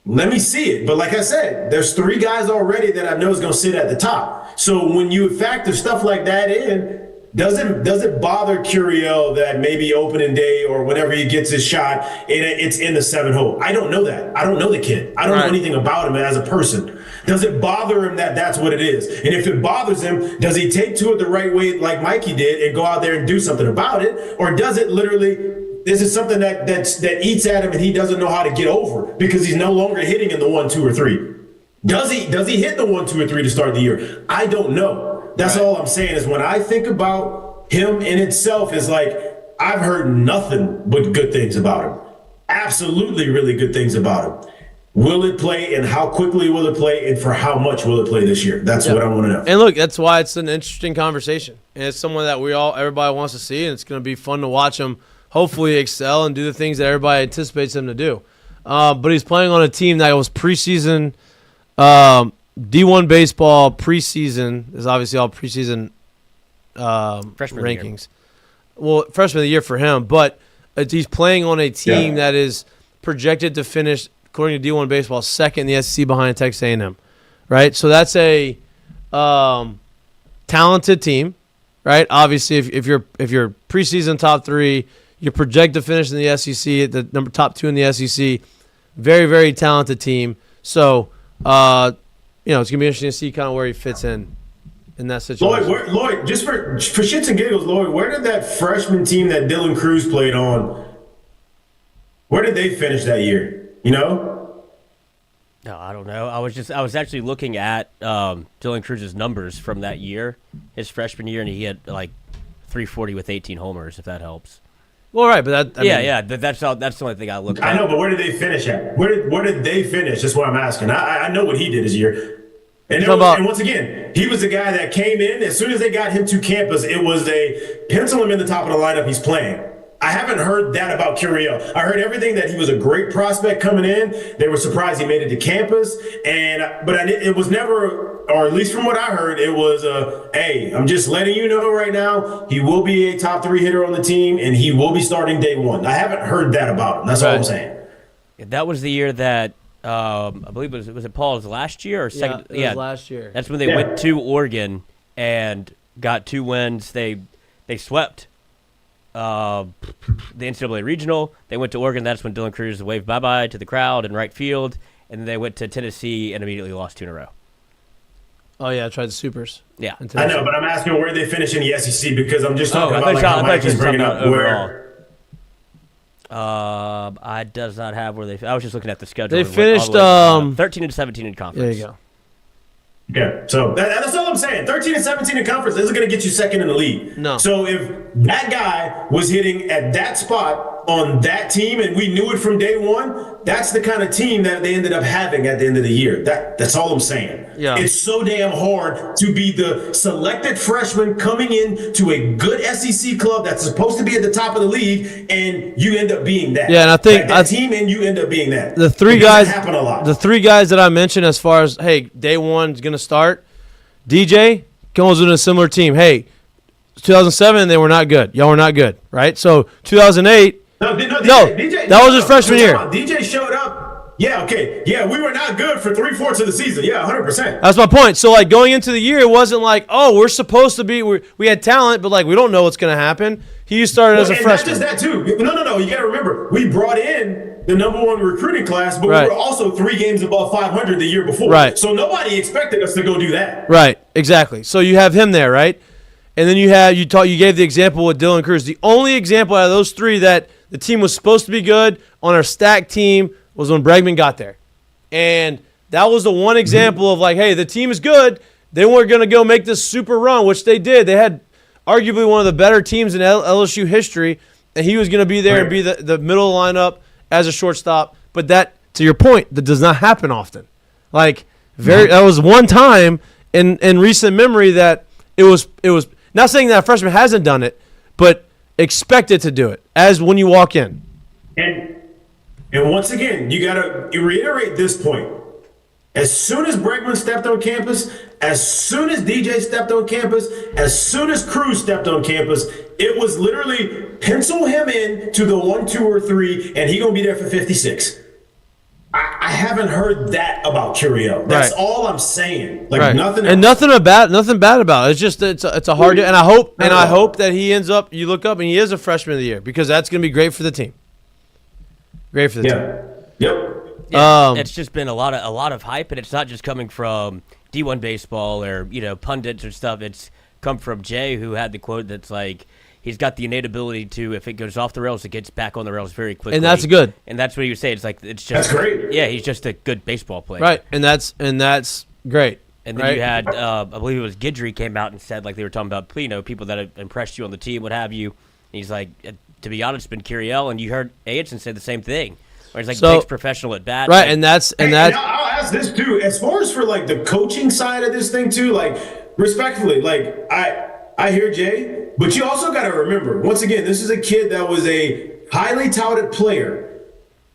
let me see it. But like I said, there's 3 guys already that I know is going to sit at the top. So when you factor stuff like that in, does it bother Curiel that maybe opening day or whenever he gets his shot, it's in the 7 hole? I don't know that. I don't know the kid. I don't know anything about him as a person. Does it bother him that that's what it is? And if it bothers him, does he take to it the right way like Mikie did and go out there and do something about it? Or does it literally, this is something that eats at him and he doesn't know how to get over because he's no longer hitting in the 1, 2, or 3? Does he hit the 1, 2, or 3 to start the year? I don't know. That's all I'm saying is when I think about him in itself is like, I've heard nothing but good things about him. Absolutely really good things about him. Will it play and how quickly will it play and for how much will it play this year? That's what I want to know. And look, that's why it's an interesting conversation. And it's someone that everybody wants to see, and it's going to be fun to watch him hopefully excel and do the things that everybody anticipates him to do. But he's playing on a team that was preseason D1 baseball preseason is obviously all preseason freshman rankings. Well, freshman of the year for him, but he's playing on a team that is projected to finish, according to D1 baseball, second in the SEC behind Texas A&M, right? So that's a talented team, right? Obviously, if you're preseason top 3, you're projected to finish in the SEC, the top 2 in the SEC. Very, very talented team. So. It's going to be interesting to see kind of where he fits in that situation. Lloyd, just for shits and giggles, Lloyd, where did that freshman team that Dylan Cruz played on, where did they finish that year? You know? No, I don't know. I was actually looking at Dylan Cruz's numbers from that year, his freshman year, and he had like 340 with 18 homers, if that helps. Well, right, but that's the only thing I looked at. I know, but where did they finish at? Where did they finish? That's what I'm asking. I know what he did this year. And once again, he was the guy that came in. As soon as they got him to campus, it was a pencil him in the top of the lineup. He's playing. I haven't heard that about Curiel. I heard everything that he was a great prospect coming in. They were surprised he made it to campus, but it was never, or at least from what I heard, it was hey, I'm just letting you know right now, he will be a top 3 hitter on the team, and he will be starting day 1. I haven't heard that about him. That's all I'm saying. That was the year that I believe was it Paul's last year or second? Yeah, it was last year. That's when they went to Oregon and got 2 wins. They swept the NCAA regional. They went to Oregon. That's when Dylan Cruz waved bye-bye to the crowd in right field. And then they went to Tennessee and immediately lost 2 in a row. Oh, yeah, I tried the Supers. Yeah. I know, but I'm asking where they finish in the SEC because I'm just talking about how Mike's bringing up where. I does not have where they. I was just looking at the schedule. They finished 13 and 17 in conference. There you go. Okay, so that's all I'm saying. 13 and 17 in conference isn't going to get you second in the league. No. So if that guy was hitting at that spot on that team and we knew it from day 1, that's the kind of team that they ended up having at the end of the year. That's all I'm saying. Yeah. It's so damn hard to be the selected freshman coming in to a good SEC club that's supposed to be at the top of the league, and you end up being that. Yeah, and I think that team, and you end up being that. The 3 guys happen a lot. The 3 guys that I mentioned as far as day 1 is going to start. DJ goes with a similar team. Hey, 2007 they were not good. Y'all were not good, right? So 2008. DJ, that was his freshman year. DJ showed up. Yeah, okay. Yeah, we were not good for 3/4 of the season. Yeah, 100%. That's my point. So, going into the year, it wasn't like, oh, we're supposed to be – we had talent, but, we don't know what's going to happen. He started as a freshman. Not just that, too. No. You got to remember, we brought in the #1 recruiting class, but we were also 3 games above 500 the year before. Right. So nobody expected us to go do that. Right, exactly. So you have him there, right? And then you gave the example with Dylan Cruz. The only example out of those 3 that the team was supposed to be good on our stacked team, was when Bregman got there. And that was the one example of like, hey, the team is good. They weren't going to go make this super run, which they did. They had arguably one of the better teams in LSU history, and he was going to be there and be the middle lineup as a shortstop. But that, to your point, that does not happen often. Like, that was one time in recent memory that it was not saying that a freshman hasn't done it, but expected to do it as when you walk in. And once again, you got to reiterate this point. As soon as Bregman stepped on campus, as soon as DJ stepped on campus, as soon as Cruz stepped on campus, it was literally pencil him in to the 1, 2, or 3, and he gonna be there for 56. I haven't heard that about Curiel. That's all I'm saying. Like nothing else. And nothing bad about it. It's just it's a hard and I hope that he ends up. You look up and he is a freshman of the year because that's gonna be great for the team. Great for the team. Yep. Yeah, it's just been a lot of hype, and it's not just coming from D1 baseball or pundits or stuff. It's come from Jay, who had the quote that's like, he's got the innate ability to, if it goes off the rails, it gets back on the rails very quickly. And that's good. And that's what he was saying. It's like it's just that's great. Yeah, he's just a good baseball player. Right, and that's great. And then you had, I believe it was Guidry came out and said, like they were talking about, people that have impressed you on the team, what have you. And he's like, to be honest, it's been Curiel, and you heard Aitchison say the same thing. Where it's like takes professional at bat. Right, and that's I'll ask this too. As far as for like the coaching side of this thing too, like respectfully, like I hear Jay, but you also got to remember, once again, this is a kid that was a highly touted player.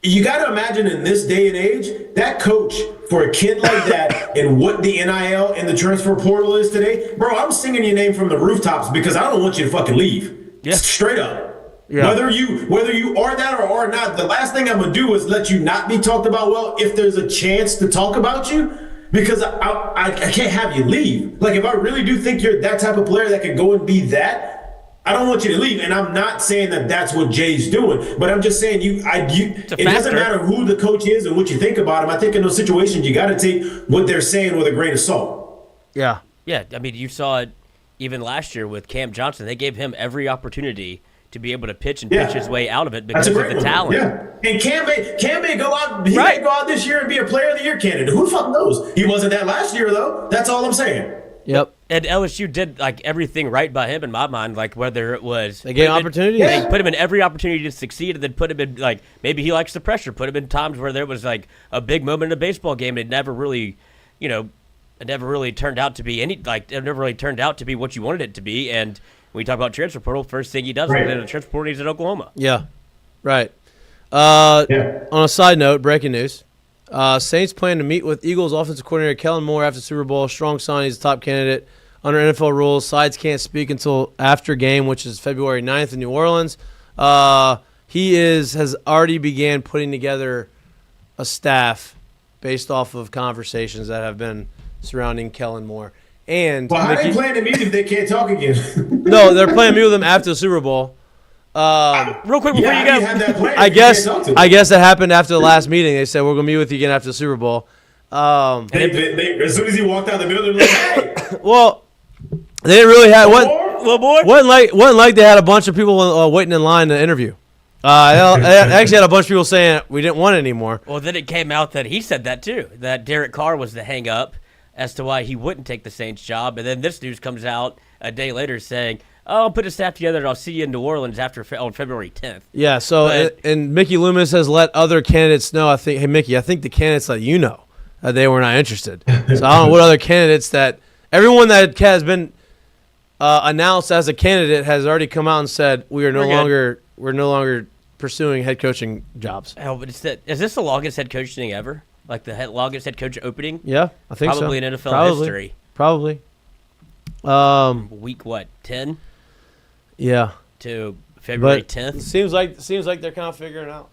You got to imagine in this day and age, that coach for a kid like that and what the NIL and the transfer portal is today, bro, I'm singing your name from the rooftops because I don't want you to fucking leave. Yeah. Straight up. Yeah. Whether you are that or are not, the last thing I'm gonna do is let you not be talked about well if there's a chance to talk about you, because I can't have you leave. Like if I really do think you're that type of player that can go and be that, I don't want you to leave. And I'm not saying that that's what Jay's doing, but I'm just saying it doesn't matter who the coach is and what you think about him. I think in those situations you got to take what they're saying with a grain of salt. Yeah. Yeah. I mean, you saw it even last year with Cam Johnson. They gave him every opportunity to be able to pitch and pitch his way out of it because of the talent. Yeah. And Cam may go out. He may go out this year and be a Player of the Year candidate. Who the fuck knows? He wasn't that last year though. That's all I'm saying. Yep. And LSU did like everything right by him in my mind. Like whether it was they gave him opportunities. They put him in every opportunity to succeed, and then put him in like maybe he likes the pressure. Put him in times where there was like a big moment in a baseball game. And it never really, it never really turned out to be it never really turned out to be what you wanted it to be. And when we talk about transfer portal, first thing he does is in a transfer portal, he's in Oklahoma. Yeah, right. On a side note, breaking news. Saints plan to meet with Eagles offensive coordinator Kellen Moore after Super Bowl. Strong sign he's the top candidate. Under NFL rules, sides can't speak until after game, which is February 9th in New Orleans. He has already began putting together a staff based off of conversations that have been surrounding Kellen Moore. And how they plan to meet if they can't talk again? No, they're planning to meet with them after the Super Bowl. Real quick before you go, I guess that happened after the last meeting. They said we're gonna meet with you again after the Super Bowl. As soon as he walked out the building, like, hey. Well, they didn't really have wasn't like they had a bunch of people waiting in line to interview. They actually had a bunch of people saying we didn't want it anymore. Well, then it came out that he said that too. That Derek Carr was the hang up as to why he wouldn't take the Saints job. And then this news comes out a day later saying, I'll put a staff together and I'll see you in New Orleans on February 10th. Yeah, so and Mickey Loomis has let other candidates know, I think the candidates let you know that they were not interested. So I don't know what other candidates that – everyone that has been announced as a candidate has already come out and said we're no longer pursuing head coaching jobs. Oh, but is this the longest head coaching ever? Like the longest head coach opening? Yeah, I think so. Probably in NFL history. Probably. Week 10? Yeah. To February 10th? Seems like they're kind of figuring it out.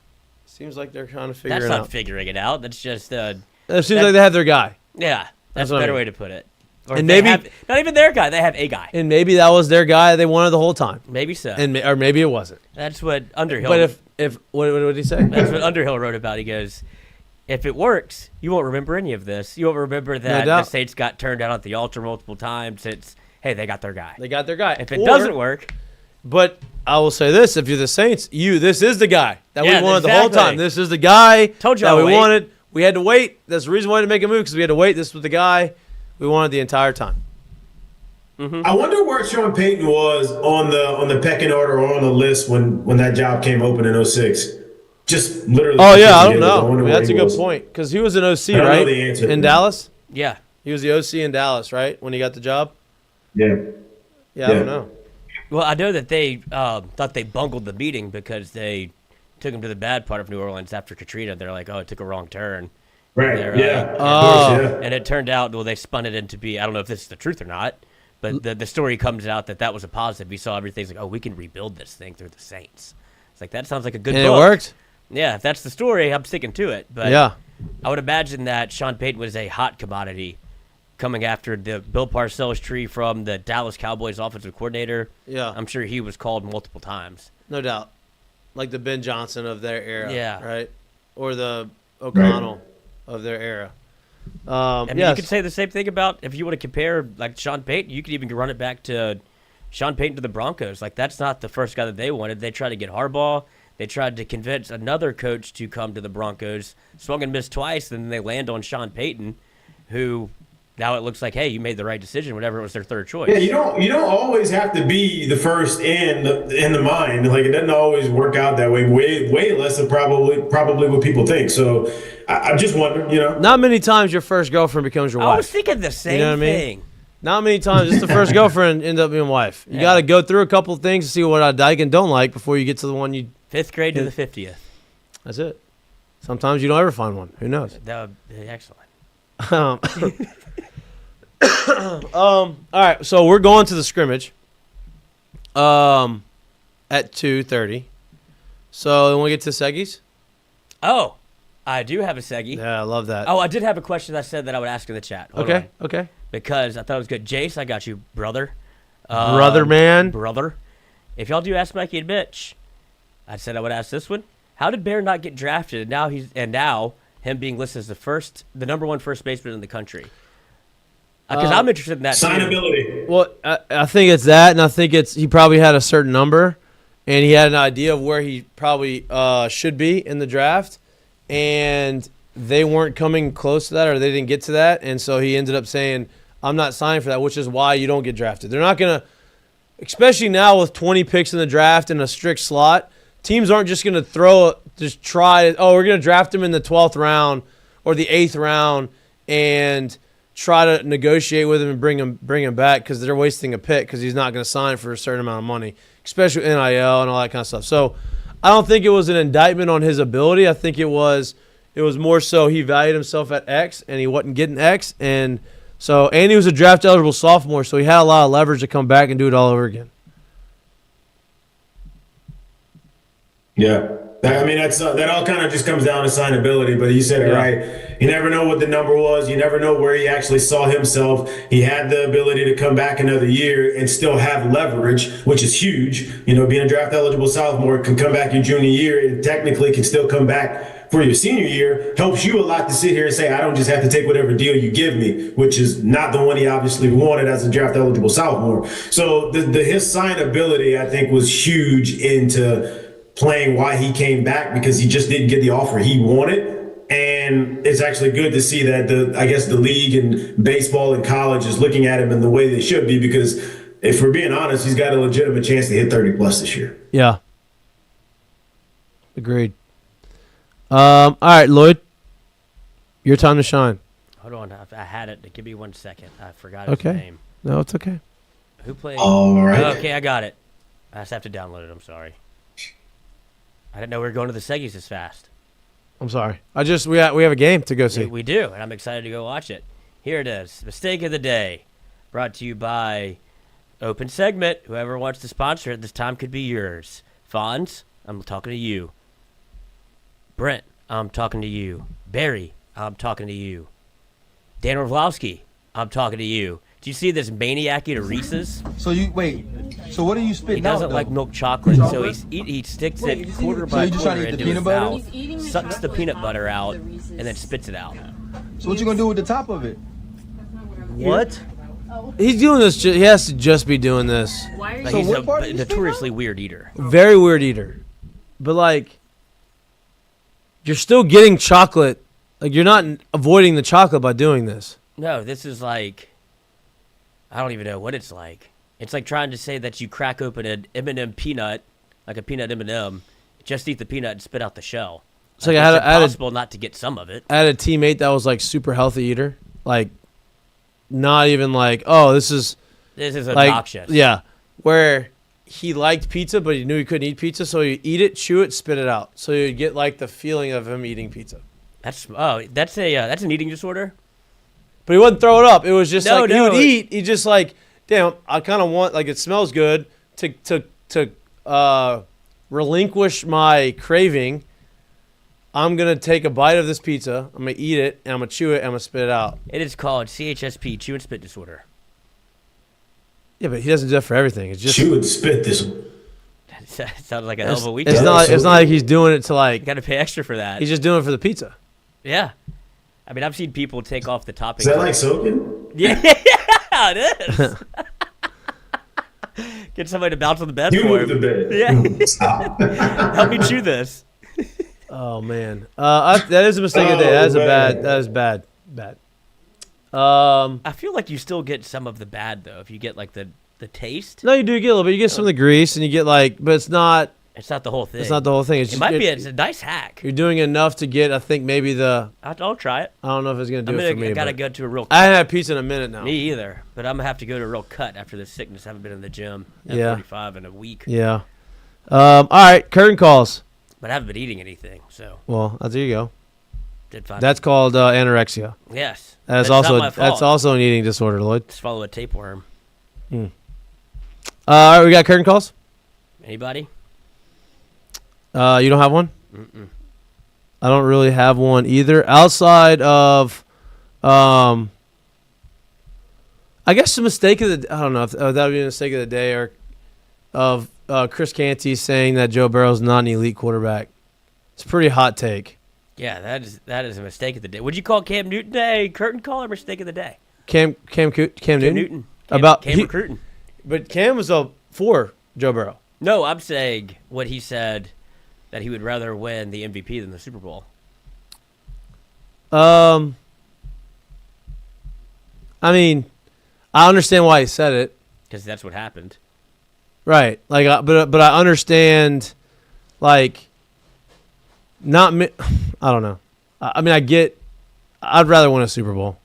That's not figuring it out. That's just it seems like they have their guy. Yeah, that's a better way to put it. Or and maybe not even their guy. They have a guy. And maybe that was their guy they wanted the whole time. Maybe so. Or maybe it wasn't. That's what Underhill. But if what did he say? That's what Underhill wrote about. He goes, if it works, you won't remember any of this. You won't remember that the Saints got turned down at the altar multiple times. It's, hey, they got their guy. They got their guy. If it doesn't work, But I will say this: if you're the Saints, this is the guy that we wanted the whole time. This is the guy that we wanted. We had to wait. That's the reason why to make a move, because we had to wait. This was the guy we wanted the entire time. I wonder where Sean Payton was on the pecking order or on the list when that job came open in 06. Just literally. Oh yeah, I don't know. That's a good point, because he was an OC, right? Know the answer. In Dallas. Yeah, he was the OC in Dallas, right? When he got the job. Yeah. Yeah, I don't know. Well, I know that they thought they bungled the meeting because they took him to the bad part of New Orleans after Katrina. They're like, oh, it took a wrong turn. Right. And it turned out, well, they spun it into be, I don't know if this is the truth or not, but the story comes out that was a positive. We saw everything's like, oh, we can rebuild this thing through the Saints. It's like, that sounds like a good book. And it worked? Yeah, if that's the story, I'm sticking to it. But yeah. I would imagine that Sean Payton was a hot commodity coming after the Bill Parcells tree from the Dallas Cowboys offensive coordinator. Yeah. I'm sure he was called multiple times. No doubt. Like the Ben Johnson of their era. Yeah. Right? Or the O'Connell of their era. I mean, you could say the same thing about, if you want to compare, like, Sean Payton, you could even run it back to Sean Payton to the Broncos. Like, that's not the first guy that they wanted. They tried to get Harbaugh. They tried to convince another coach to come to the Broncos. Swung and missed twice, and then they land on Sean Payton, who now it looks like, hey, you made the right decision whenever it was their third choice. Yeah, you don't always have to be the first in the mind. Like, it doesn't always work out that way. Way less than probably what people think. So I just wonder, Not many times your first girlfriend becomes your wife. I was thinking the same thing. Not many times. Just the first girlfriend ends up being wife. You got to go through a couple of things to see what I like and don't like before you get to the one you. 5th grade to the 50th. That's it. Sometimes you don't ever find one. Who knows? That would be excellent. All right, so we're going to the scrimmage at 2:30. So when we get to Seggies? Oh, I do have a Seggy. Yeah, I love that. Oh, I did have a question I said that I would ask in the chat. Hold on. Okay. Because I thought it was good. Jace, I got you, brother. Brother, man. Brother. If y'all do ask Mikey and Mitch, I said I would ask this one. How did Bear not get drafted? And now him being listed as the number one first baseman in the country. Because I'm interested in that signability. Well, I think it's that, and I think he probably had a certain number, and he had an idea of where he probably should be in the draft, and they weren't coming close to that, or they didn't get to that, and so he ended up saying, I'm not signing for that, which is why you don't get drafted. They're not going to, especially now with 20 picks in the draft and a strict slot, teams aren't just going to we're going to draft him in the 12th round or the 8th round and try to negotiate with him and bring him back, because they're wasting a pick because he's not going to sign for a certain amount of money, especially with NIL and all that kind of stuff. So I don't think it was an indictment on his ability. I think it was more so he valued himself at X and he wasn't getting X, and he was a draft eligible sophomore, so he had a lot of leverage to come back and do it all over again. Yeah. I mean, that all kind of just comes down to signability, but you said it right. You never know what the number was. You never know where he actually saw himself. He had the ability to come back another year and still have leverage, which is huge. Being a draft-eligible sophomore, can come back your junior year and technically can still come back for your senior year. Helps you a lot to sit here and say, I don't just have to take whatever deal you give me, which is not the one he obviously wanted as a draft-eligible sophomore. So his signability, I think, was huge into playing why he came back, because he just didn't get the offer he wanted. And it's actually good to see that the league and baseball and college is looking at him in the way they should be, because if we're being honest, he's got a legitimate chance to hit 30 plus this year. Yeah. Agreed. All right, Lloyd, your time to shine. Hold on, I had it. Give me 1 second. I forgot his name. No, it's okay. Who played? All right. Okay, I got it. I just have to download it. I'm sorry. I didn't know we were going to the Seggies this fast. I'm sorry. We have a game to go see. We do, and I'm excited to go watch it. Here it is. Mistake of the day. Brought to you by Open Segment. Whoever wants to sponsor it, this time could be yours. Fonz, I'm talking to you. Brent, I'm talking to you. Barry, I'm talking to you. Dan Orlovsky, I'm talking to you. Do you see this maniac eat a Reese's? So what are you spitting out? He doesn't like milk chocolate, so he sticks it quarter by quarter into his mouth, sucks the peanut butter out, and then spits it out. So what you gonna do with the top of it? What? He's doing this. He has to just be doing this. Why are you? Like, he's a notoriously weird eater. Very weird eater. But like, you're still getting chocolate. Like, you're not avoiding the chocolate by doing this. No, this is like, I don't even know what it's like. It's like trying to say that you crack open an M&M peanut, like a peanut M&M, just eat the peanut and spit out the shell. It's like it's impossible not to get some of it. I had a teammate that was like super healthy eater. Like, not even like, oh, this is like, obnoxious. Yeah. Where he liked pizza, but he knew he couldn't eat pizza, so he'd eat it, chew it, spit it out. So you'd get like the feeling of him eating pizza. That's an eating disorder? But he wouldn't throw it up. It was just he would eat. He just like, damn, I kind of want, like, it smells good to relinquish my craving. I'm going to take a bite of this pizza. I'm going to eat it, and I'm going to chew it, and I'm going to spit it out. It is called CHSP, chew and spit disorder. Yeah, but he doesn't do that for everything. It's just chew and spit disorder. That sounds like a hell of a weekend. It's not like he's doing it to like. You got to pay extra for that. He's just doing it for the pizza. Yeah. I mean, I've seen people take off the toppings. Is that like soaking? Yeah, it is. Get somebody to bounce on the bed You for move him. the bed. Yeah. Stop. Help me chew this. Oh man, that is a mistake of the day. That is bad. I feel like you still get some of the bad though if you get like the taste. No, you do get a little bit. You get some of the grease, and you get like, but it's not. It's not the whole thing. It's not the whole thing. It might be. It's a nice hack. You're doing enough to get. I think maybe the. I'll try it. I don't know if it's gonna do it for me. I gotta go to a real. I haven't had pizza in a minute now. Me either, but I'm gonna have to go to a real cut after this sickness. I haven't been in the gym at 45 in a week. Yeah. All right, curtain calls. But I haven't been eating anything, so. Well, there you go. Did fine. That's called anorexia. Yes. That's not my fault. That's also an eating disorder, Lloyd. Just follow a tapeworm. All right, we got curtain calls. Anybody? You don't have one? Mm-mm. I don't really have one either. Outside of, I guess the mistake of the, I don't know if that would be a mistake of the day, or of Chris Canty saying that Joe Burrow's not an elite quarterback. It's a pretty hot take. Yeah, that is a mistake of the day. Would you call Cam Newton a curtain call or mistake of the day? Cam Newton? Cam recruiting. But Cam was for Joe Burrow. No, I'm saying what he said, that he would rather win the MVP than the Super Bowl. I mean, I understand why he said it. Because that's what happened. Right. Like, but I understand, like, I don't know. I mean, I'd rather win a Super Bowl.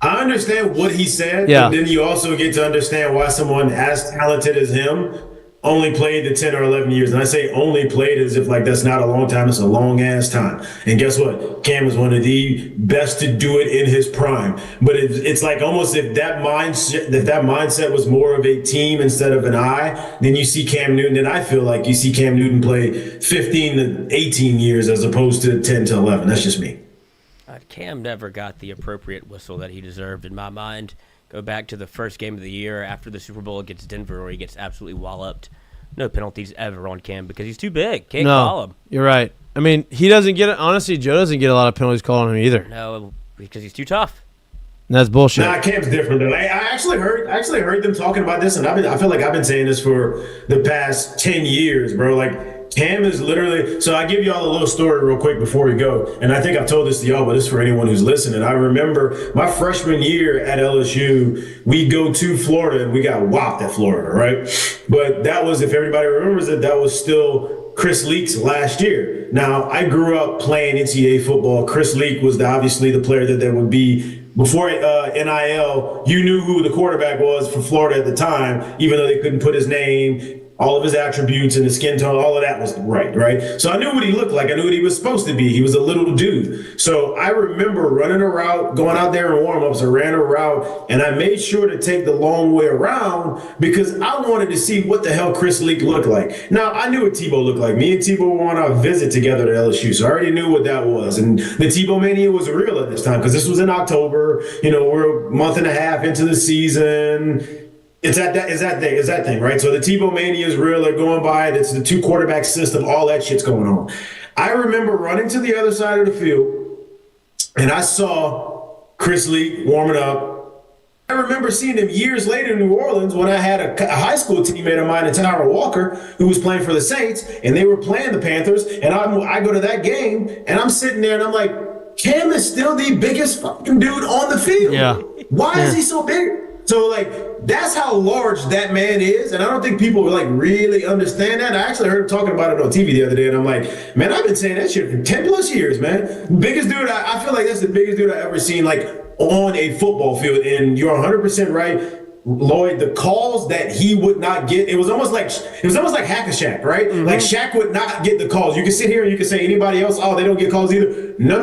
I understand what he said, yeah. But then you also get to understand why someone as talented as him only played the 10 or 11 years. And I say only played as if like that's not a long time. It's a long ass time. And guess what? Cam is one of the best to do it in his prime. But it's like almost if that mindset was more of a team instead of an I, then you see Cam Newton. And I feel like you see Cam Newton play 15 to 18 years as opposed to 10 to 11. That's just me. Cam never got the appropriate whistle that he deserved in my mind. Go back to the first game of the year after the Super Bowl against Denver where he gets absolutely walloped. No penalties ever on Cam because he's too big. Can't call him. You're right. I mean, he doesn't get it. Honestly, Joe doesn't get a lot of penalties called on him either. No, because he's too tough. And that's bullshit. Nah, Cam's different though. I actually heard them talking about this, and I feel like I've been saying this for the past 10 years, bro. Like, Cam is literally, so I give y'all a little story real quick before we go. And I think I've told this to y'all, but it's for anyone who's listening. I remember my freshman year at LSU, we go to Florida and we got whopped at Florida, right? But that was, if everybody remembers it, that was still Chris Leak's last year. Now, I grew up playing NCAA football. Chris Leak was obviously the player that would be, before NIL, you knew who the quarterback was for Florida at the time, even though they couldn't put his name. All of his attributes and his skin tone, all of that was right? So I knew what he looked like. I knew what he was supposed to be. He was a little dude. So I remember running a route, going out there in warm-ups. I ran a route, and I made sure to take the long way around because I wanted to see what the hell Chris Leak looked like. Now, I knew what Tebow looked like. Me and Tebow were on a visit together to LSU, so I already knew what that was. And the Tebow mania was real at this time because this was in October. You know, we're a month and a half into the season. It's that thing, right? So the Tebow mania is real. They're going by it. It's the two quarterback system. All that shit's going on. I remember running to the other side of the field, and I saw Chris Lee warming up. I remember seeing him years later in New Orleans when I had a high school teammate of mine, Tyra Walker, who was playing for the Saints, and they were playing the Panthers. And I go to that game, and I'm sitting there, and I'm like, Cam is still the biggest fucking dude on the field. Yeah. Why is he so big? So, like, that's how large that man is, and I don't think people like really understand that. I actually heard him talking about it on TV the other day, and I'm like, man, I've been saying that shit for 10 plus years, man. Biggest dude, I feel like that's the biggest dude I've ever seen, like, on a football field. And you're 100% right, Lloyd. The calls that he would not get, it was almost like Hack a Shaq, right? Mm-hmm. Like Shaq would not get the calls. You can sit here and you can say anybody else, oh, they don't get calls either. No.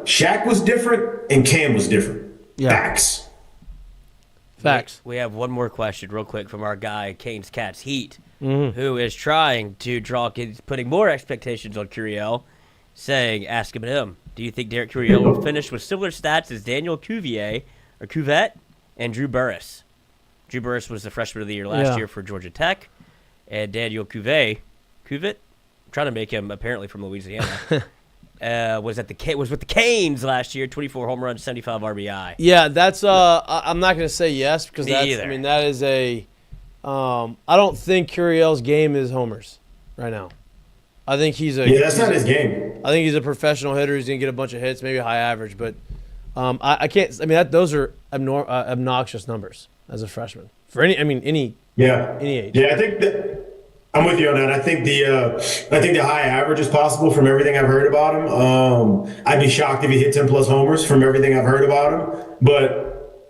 Shaq was different and Cam was different. Yeah. Facts. We have one more question real quick from our guy, Canes Cats Heat, who is trying to putting more expectations on Curiel, saying, ask him, do you think Derek Curiel will finish with similar stats as Daniel Cuvette and Drew Burress? Drew Burress was the freshman of the year last year for Georgia Tech, and Daniel Cuvette, I'm trying to make him apparently from Louisiana, was with the Canes last year, 24 home runs, 75 RBI. Yeah, that's I'm not going to say yes because that is a I don't think Curiel's game is homers right now. I think that's not his game. I think he's a professional hitter. He's going to get a bunch of hits, maybe a high average, but I can't. I mean, those are obnoxious numbers as a freshman for any age. Yeah, I think that I'm with you on that. I think the high average is possible from everything I've heard about him. I'd be shocked if he hit 10 plus homers from everything I've heard about him. But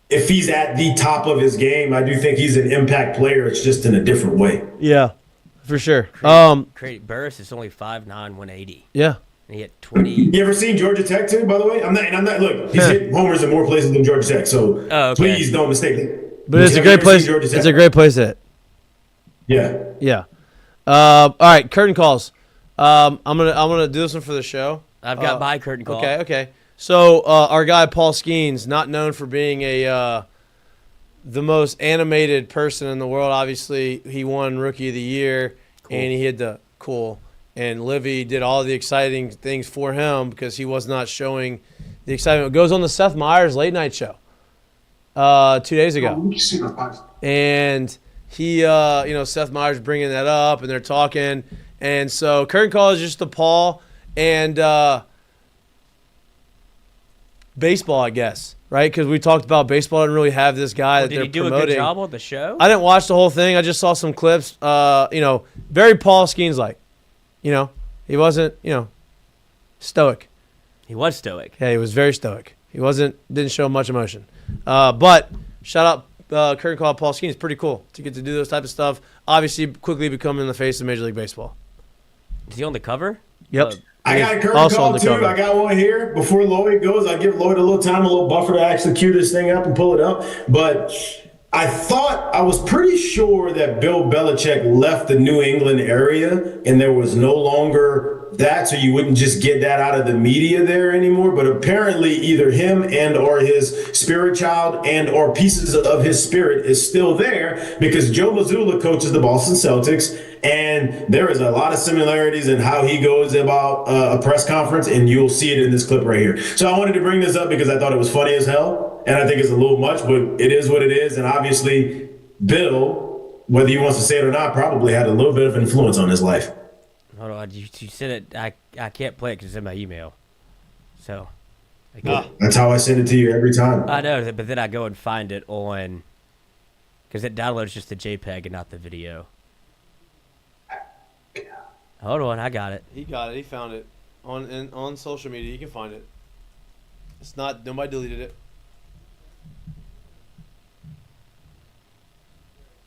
if he's at the top of his game, I do think he's an impact player. It's just in a different way. Yeah, for sure. Burris is only 5'9", 180. Yeah. And he hit 20. You ever seen Georgia Tech too? By the way, I'm not. Look, he's hit homers in more places than Georgia Tech. So please don't mistake it. But it's a great place. It's a great place to hit. Yeah. Yeah. All right, curtain calls. I'm gonna do this one for the show. I've got my curtain call. Okay. So our guy Paul Skeens, not known for being the most animated person in the world. Obviously, he won Rookie of the Year, and he hit the cool. And Livy did all the exciting things for him because he was not showing the excitement. It goes on the Seth Meyers late night show 2 days ago, and he, Seth Meyers bringing that up, and they're talking, and so curtain call is just to Paul and baseball, I guess, right? Because we talked about baseball didn't really have this guy that they're promoting. Did he do a good job on the show? I didn't watch the whole thing. I just saw some clips. Very Paul Skeens-like. He wasn't, stoic. He was stoic. Yeah, he was very stoic. He didn't show much emotion. But shout out curtain call Paul Skeens. Pretty cool to get to do those type of stuff. Obviously, quickly becoming the face of Major League Baseball. Is he on the cover? Yep. I got a curtain call too. Cover. I got one here. Before Lloyd goes, I give Lloyd a little time, a little buffer to actually cue this thing up and pull it up. But I was pretty sure that Bill Belichick left the New England area and there was no longer that, so you wouldn't just get that out of the media there anymore. But apparently either him and or his spirit child and or pieces of his spirit is still there because Joe Mazzulla coaches the Boston Celtics, and there is a lot of similarities in how he goes about a press conference, and you'll see it in this clip right here. So I wanted to bring this up because I thought it was funny as hell, and I think it's a little much, but it is what it is. And obviously Bill, whether he wants to say it or not, probably had a little bit of influence on his life. Hold on, you said it. I can't play it because it's in my email. So. That's how I send it to you every time. I know, but then I go and find it on, because it downloads just the JPEG and not the video. Hold on, I got it. He got it. He found it on social media. You can find it. It's not. Nobody deleted it.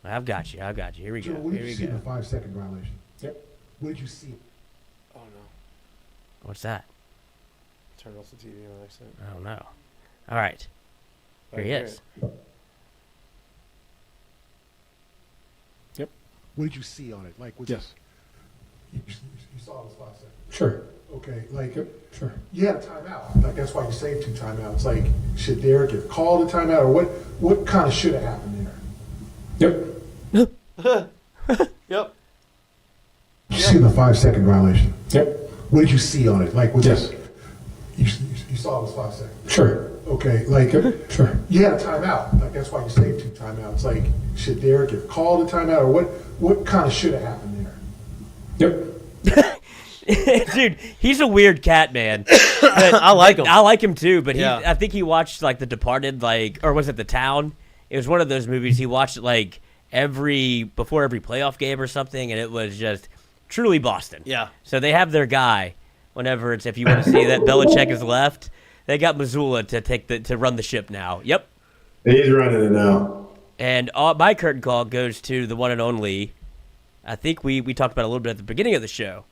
I've got you. Here we go. What did you see in the 5-second violation? Yep. What did you see? Oh no. What's that? Turn off the TV on accident. I don't know. All right. Here he is. Yep. What did you see on it? Like, yes. You saw this 5 seconds. Sure. Okay, like, sure. You had a timeout. Like, that's why you saved 2 timeouts. Like, should Derek have called a timeout, or what kind of should have happened there? Yep. Yep. Did you see the 5-second violation? Yep. What did you see on it? Like, yes. You saw it was 5 seconds. Sure. Okay, like, Sure. you had a timeout. Like, that's why you saved 2 timeouts. Like, should Derek have called a timeout, or what kind of should have happened there? Yep. Dude, he's a weird cat, man. I like him. I like him too, but Yeah. I think he watched like The Departed, or was it The Town? It was one of those movies. He watched it like before every playoff game or something, and it was just truly Boston. Yeah. So they have their guy whenever if you want to see that Belichick is left, they got Missoula to run the ship now. Yep. He's running it now. And my curtain call goes to the one and only. I think we talked about it a little bit at the beginning of the show,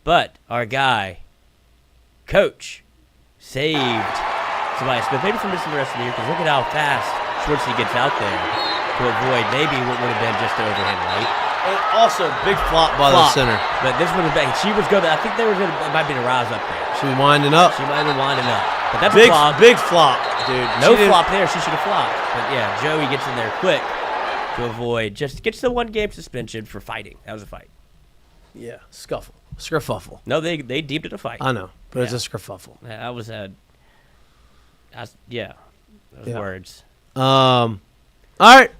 but our guy, Coach, saved Tobias Smith. Maybe for missing the rest of the year, because look at how fast Schwartzy gets out there to avoid maybe what would have been just an overhand, right? And also, big flop by the center. But this would have been. She was going to. I think it might be a Rouse up there. She was winding up. She might have been winding up. But that's Big, a flop. big flop, dude. No flop there. She should have flopped. But yeah, Joey gets in there quick to avoid. Just gets the 1-game suspension for fighting. That was a fight. Yeah, scuffle. Skerfuffle. No, they deemed it a fight. I know, but it's a skerfuffle. That was those words. All right.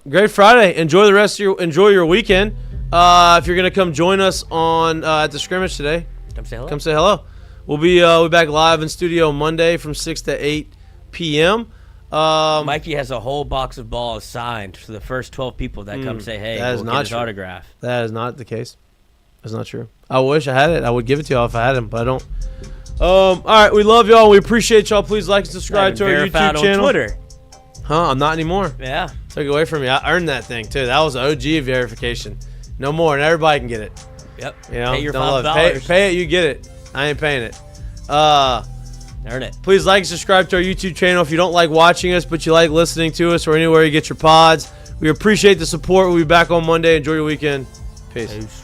Great Friday. Enjoy your weekend. If you're gonna come join us on at the scrimmage today, come say hello. We'll be back live in studio Monday from 6 to 8 p.m. Mikey has a whole box of balls signed for the first 12 people that come say hey. That is not not his true. autograph. That is not the case. That's not true. I wish I had it. I would give it to y'all if I had him, but I don't. All right, we love y'all. We appreciate y'all. Please like and subscribe to our YouTube channel. On Twitter. Huh? I'm not anymore. Yeah. Took it away from me. I earned that thing too. That was OG verification. No more, and everybody can get it. Yep. You know, Pay your don't love $5. it. Pay it, you get it. I ain't paying it. Earn it. Please like and subscribe to our YouTube channel if you don't like watching us, but you like listening to us or anywhere you get your pods. We appreciate the support. We'll be back on Monday. Enjoy your weekend. Peace.